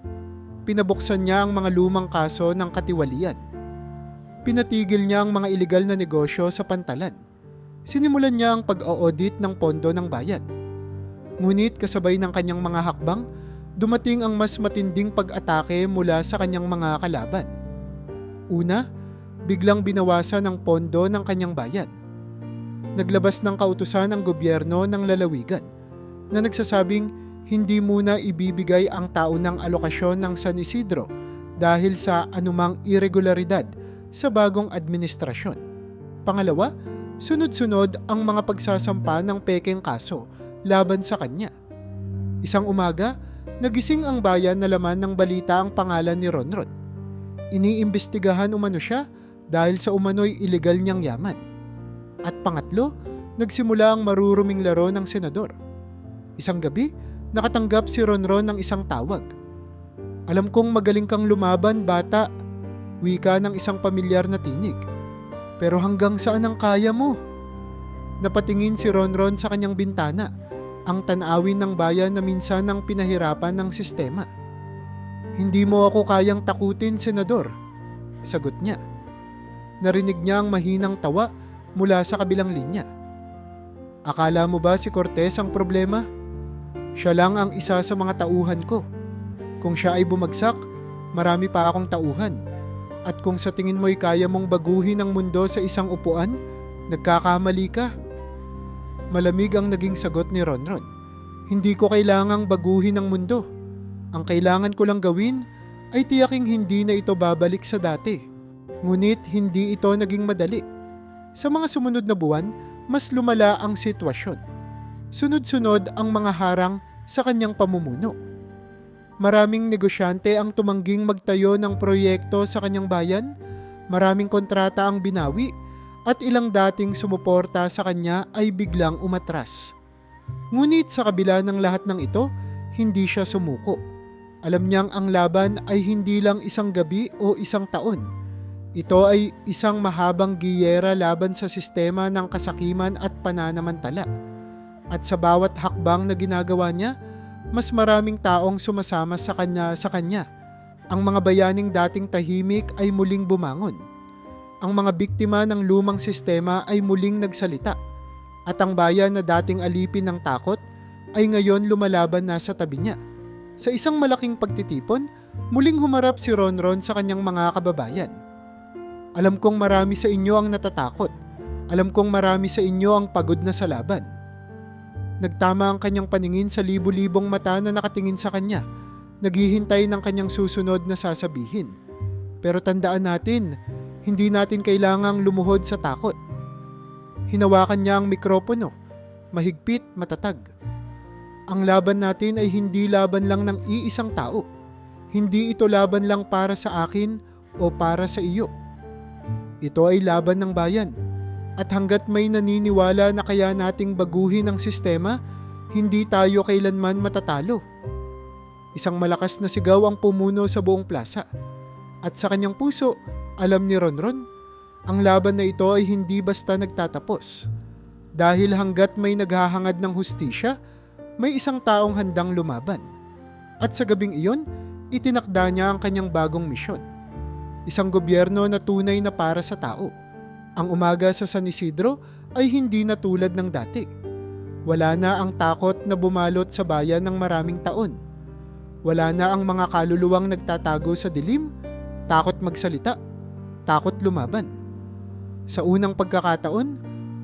Pinabuksan niya ang mga lumang kaso ng katiwalian. Pinatigil niya ang mga iligal na negosyo sa pantalan. Sinimulan niya ang pag-audit ng pondo ng bayan. Ngunit kasabay ng kanyang mga hakbang, dumating ang mas matinding pag-atake mula sa kanyang mga kalaban. Una, biglang binawasan ang pondo ng kanyang bayan. Naglabas ng kautusan ang gobyerno ng lalawigan na nagsasabing hindi muna ibibigay ang taunang alokasyon ng San Isidro dahil sa anumang irregularidad sa bagong administrasyon. Pangalawa, sunod-sunod ang mga pagsasampa ng pekeng kaso laban sa kanya. Isang umaga, nagising ang bayan na laman ng balita ang pangalan ni Ronron. Iniimbestigahan umano siya dahil sa umano'y iligal niyang yaman. At pangatlo, nagsimula ang maruruming laro ng senador. Isang gabi, nakatanggap si Ronron ng isang tawag. Alam kong magaling kang lumaban, bata. Wika ng isang pamilyar na tinig. Pero hanggang saan ang kaya mo? Napatingin si Ronron sa kanyang bintana, ang tanawin ng bayan na minsan ang pinahirapan ng sistema. Hindi mo ako kayang takutin, senador, sagot niya. Narinig niya ang mahinang tawa mula sa kabilang linya. Akala mo ba si Cortez ang problema? Siya lang ang isa sa mga tauhan ko. Kung siya ay bumagsak, marami pa akong tauhan. At kung sa tingin mo'y kaya mong baguhin ang mundo sa isang upuan, nagkakamali ka. Malamig ang naging sagot ni Ronron. Hindi ko kailangang baguhin ang mundo. Ang kailangan ko lang gawin ay tiyaking hindi na ito babalik sa dati. Ngunit hindi ito naging madali. Sa mga sumunod na buwan, mas lumala ang sitwasyon. Sunod-sunod ang mga harang sa kanyang pamumuno. Maraming negosyante ang tumangging magtayo ng proyekto sa kanyang bayan, maraming kontrata ang binawi, at ilang dating sumuporta sa kanya ay biglang umatras. Ngunit sa kabila ng lahat ng ito, hindi siya sumuko. Alam niyang ang laban ay hindi lang isang gabi o isang taon. Ito ay isang mahabang giyera laban sa sistema ng kasakiman at pananamantala. At sa bawat hakbang na ginagawa niya, mas maraming taong sumasama sa kanya. Ang mga bayaning dating tahimik ay muling bumangon. Ang mga biktima ng lumang sistema ay muling nagsalita. At ang bayan na dating alipin ng takot ay ngayon lumalaban na sa tabi niya. Sa isang malaking pagtitipon, muling humarap si Ronron sa kanyang mga kababayan. Alam kong marami sa inyo ang natatakot. Alam kong marami sa inyo ang pagod na sa laban. Nagtama ang kanyang paningin sa libu-libong mata na nakatingin sa kanya, naghihintay ng kanyang susunod na sasabihin. Pero tandaan natin, hindi natin kailangang lumuhod sa takot. Hinawakan niya ang mikropono, mahigpit, matatag. Ang laban natin ay hindi laban lang ng iisang tao. Hindi ito laban lang para sa akin o para sa iyo. Ito ay laban ng bayan. At hanggat may naniniwala na kaya nating baguhin ang sistema, hindi tayo kailanman matatalo. Isang malakas na sigaw ang pumuno sa buong plaza. At sa kanyang puso, alam ni Ronron, ang laban na ito ay hindi basta nagtatapos. Dahil hanggat may naghahangad ng hustisya, may isang taong handang lumaban. At sa gabing iyon, itinakda niya ang kanyang bagong misyon. Isang gobyerno na tunay na para sa tao. Ang umaga sa San Isidro ay hindi na tulad ng dati. Wala na ang takot na bumalot sa bayan ng maraming taon. Wala na ang mga kaluluwang nagtatago sa dilim, takot magsalita, takot lumaban. Sa unang pagkakataon,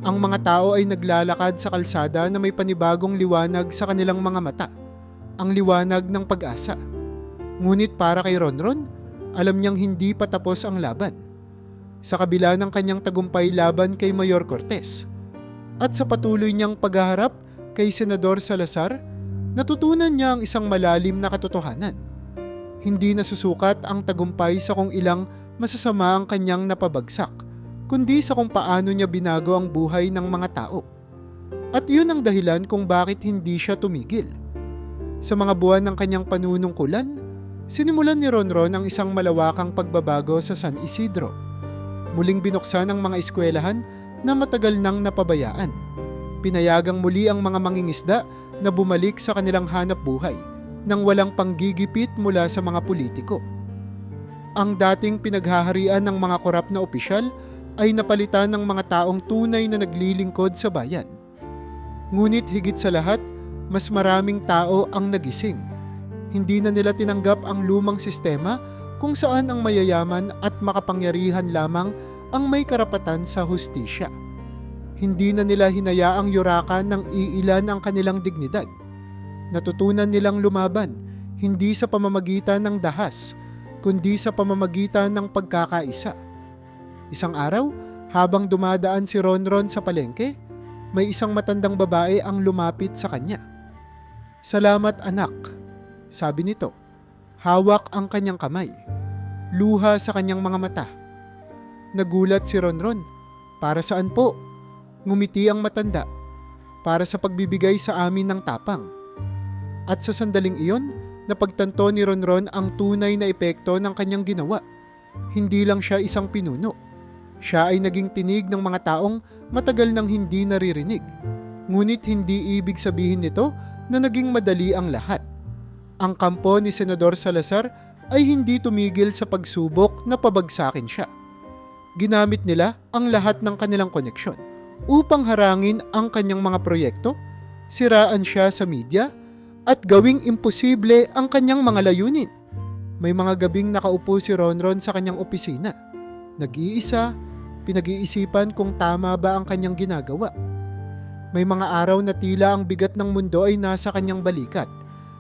ang mga tao ay naglalakad sa kalsada na may panibagong liwanag sa kanilang mga mata, ang liwanag ng pag-asa. Ngunit para kay Ronron, alam niyang hindi pa tapos ang laban. Sa kabila ng kanyang tagumpay laban kay Mayor Cortez at sa patuloy niyang paghaharap kay Senador Salazar, natutunan niya ang isang malalim na katotohanan. Hindi nasusukat ang tagumpay sa kung ilang masasama ang kanyang napabagsak, kundi sa kung paano niya binago ang buhay ng mga tao. At yun ang dahilan kung bakit hindi siya tumigil. Sa mga buwan ng kanyang panunungkulan, sinimulan ni Ronron ang isang malawakang pagbabago sa San Isidro. Muling binuksan ang mga eskwelahan na matagal nang napabayaan. Pinayagang muli ang mga mangingisda na bumalik sa kanilang hanap buhay nang walang panggigipit mula sa mga politiko. Ang dating pinaghaharian ng mga korap na opisyal ay napalitan ng mga taong tunay na naglilingkod sa bayan. Ngunit higit sa lahat, mas maraming tao ang nagising. Hindi na nila tinanggap ang lumang sistema kung saan ang mayayaman at makapangyarihan lamang ang may karapatan sa hustisya. Hindi na nila hinayaang yurakan ng iilan ang kanilang dignidad. Natutunan nilang lumaban, hindi sa pamamagitan ng dahas, kundi sa pamamagitan ng pagkakaisa. Isang araw, habang dumadaan si Ronron sa palengke, may isang matandang babae ang lumapit sa kanya. "Salamat anak," sabi nito. Hawak ang kanyang kamay. Luha sa kanyang mga mata. Nagulat si Ronron. "Para saan po?" Ngumiti ang matanda. "Para sa pagbibigay sa amin ng tapang." At sa sandaling iyon, napagtanto ni Ronron ang tunay na epekto ng kanyang ginawa. Hindi lang siya isang pinuno. Siya ay naging tinig ng mga taong matagal nang hindi naririnig. Ngunit hindi ibig sabihin nito na naging madali ang lahat. Ang kampo ni Senador Salazar ay hindi tumigil sa pagsubok na pabagsakin siya. Ginamit nila ang lahat ng kanilang koneksyon upang harangin ang kanyang mga proyekto, siraan siya sa media, at gawing imposible ang kanyang mga layunin. May mga gabing nakaupo si Ronron sa kanyang opisina. Nag-iisa, pinag-iisipan kung tama ba ang kanyang ginagawa. May mga araw na tila ang bigat ng mundo ay nasa kanyang balikat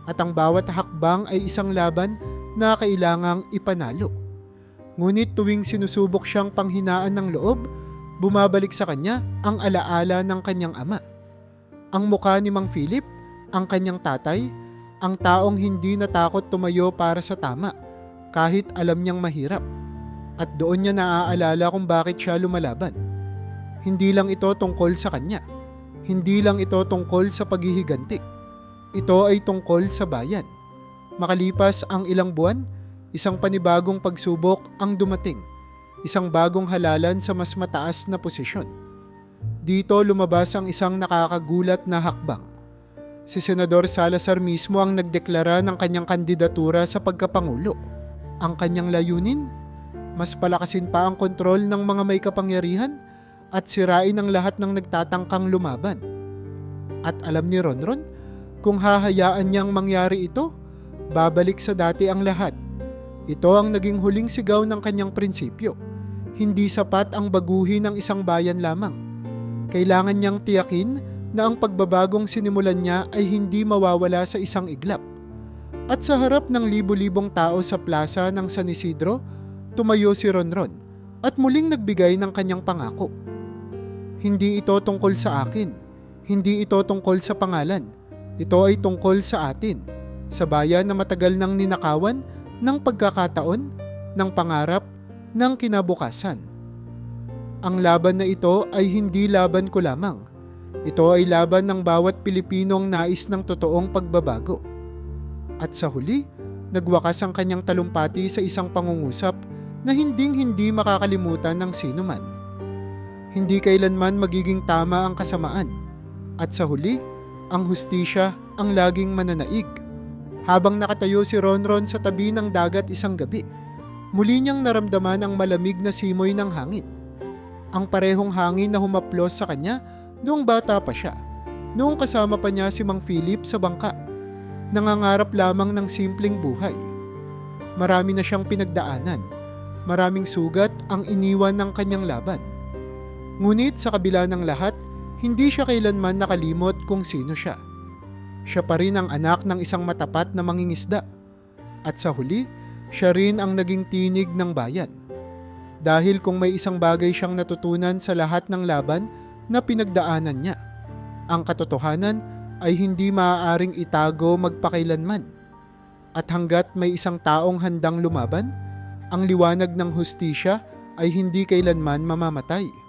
at ang bawat hakbang ay isang laban na kailangang ipanalo. Ngunit tuwing sinusubok siyang panghinaan ng loob, bumabalik sa kanya ang alaala ng kanyang ama. Ang mukha ni Mang Philip, ang kanyang tatay, ang taong hindi natakot tumayo para sa tama, kahit alam niyang mahirap. At doon niya naaalala kung bakit siya lumalaban. Hindi lang ito tungkol sa kanya. Hindi lang ito tungkol sa paghihiganti. Ito ay tungkol sa bayan. Makalipas ang ilang buwan, isang panibagong pagsubok ang dumating. Isang bagong halalan sa mas mataas na posisyon. Dito lumabas ang isang nakakagulat na hakbang. Si Senador Salazar mismo ang nagdeklara ng kanyang kandidatura sa pagkapangulo. Ang kanyang layunin? Mas palakasin pa ang kontrol ng mga may kapangyarihan at sirain ang lahat ng nagtatangkang lumaban. At alam ni Ronron, kung hahayaan niyang mangyari ito, babalik sa dati ang lahat. Ito ang naging huling sigaw ng kanyang prinsipyo. Hindi sapat ang baguhin ng isang bayan lamang. Kailangan niyang tiyakin na ang pagbabagong sinimulan niya ay hindi mawawala sa isang iglap. At sa harap ng libu-libong tao sa plaza ng San Isidro, tumayo si Ronron at muling nagbigay ng kanyang pangako. Hindi ito tungkol sa akin. Hindi ito tungkol sa pangalan. Ito ay tungkol sa atin, sa bayan na matagal nang ninakawan ng pagkakataon, ng pangarap, ng kinabukasan. Ang laban na ito ay hindi laban ko lamang. Ito ay laban ng bawat Pilipinong nais ng totoong pagbabago. At sa huli, nagwakas ang kanyang talumpati sa isang pangungusap na hinding-hindi makakalimutan ng sinuman. Hindi kailanman magiging tama ang kasamaan. At sa huli, ang hustisya ang laging mananaig. Habang nakatayo si Ronron sa tabi ng dagat isang gabi, muli niyang naramdaman ang malamig na simoy ng hangin. Ang parehong hangin na humaplos sa kanya noong bata pa siya, noong kasama pa niya si Mang Philip sa bangka. Nangangarap lamang ng simpleng buhay. Marami na siyang pinagdaanan. Maraming sugat ang iniwan ng kanyang laban. Ngunit sa kabila ng lahat, hindi siya kailanman nakalimot kung sino siya. Siya pa rin ang anak ng isang matapat na mangingisda. At sa huli, siya rin ang naging tinig ng bayan. Dahil kung may isang bagay siyang natutunan sa lahat ng laban na pinagdaanan niya, ang katotohanan ay hindi maaaring itago magpakailanman. At hanggat may isang taong handang lumaban, ang liwanag ng hustisya ay hindi kailanman mamamatay.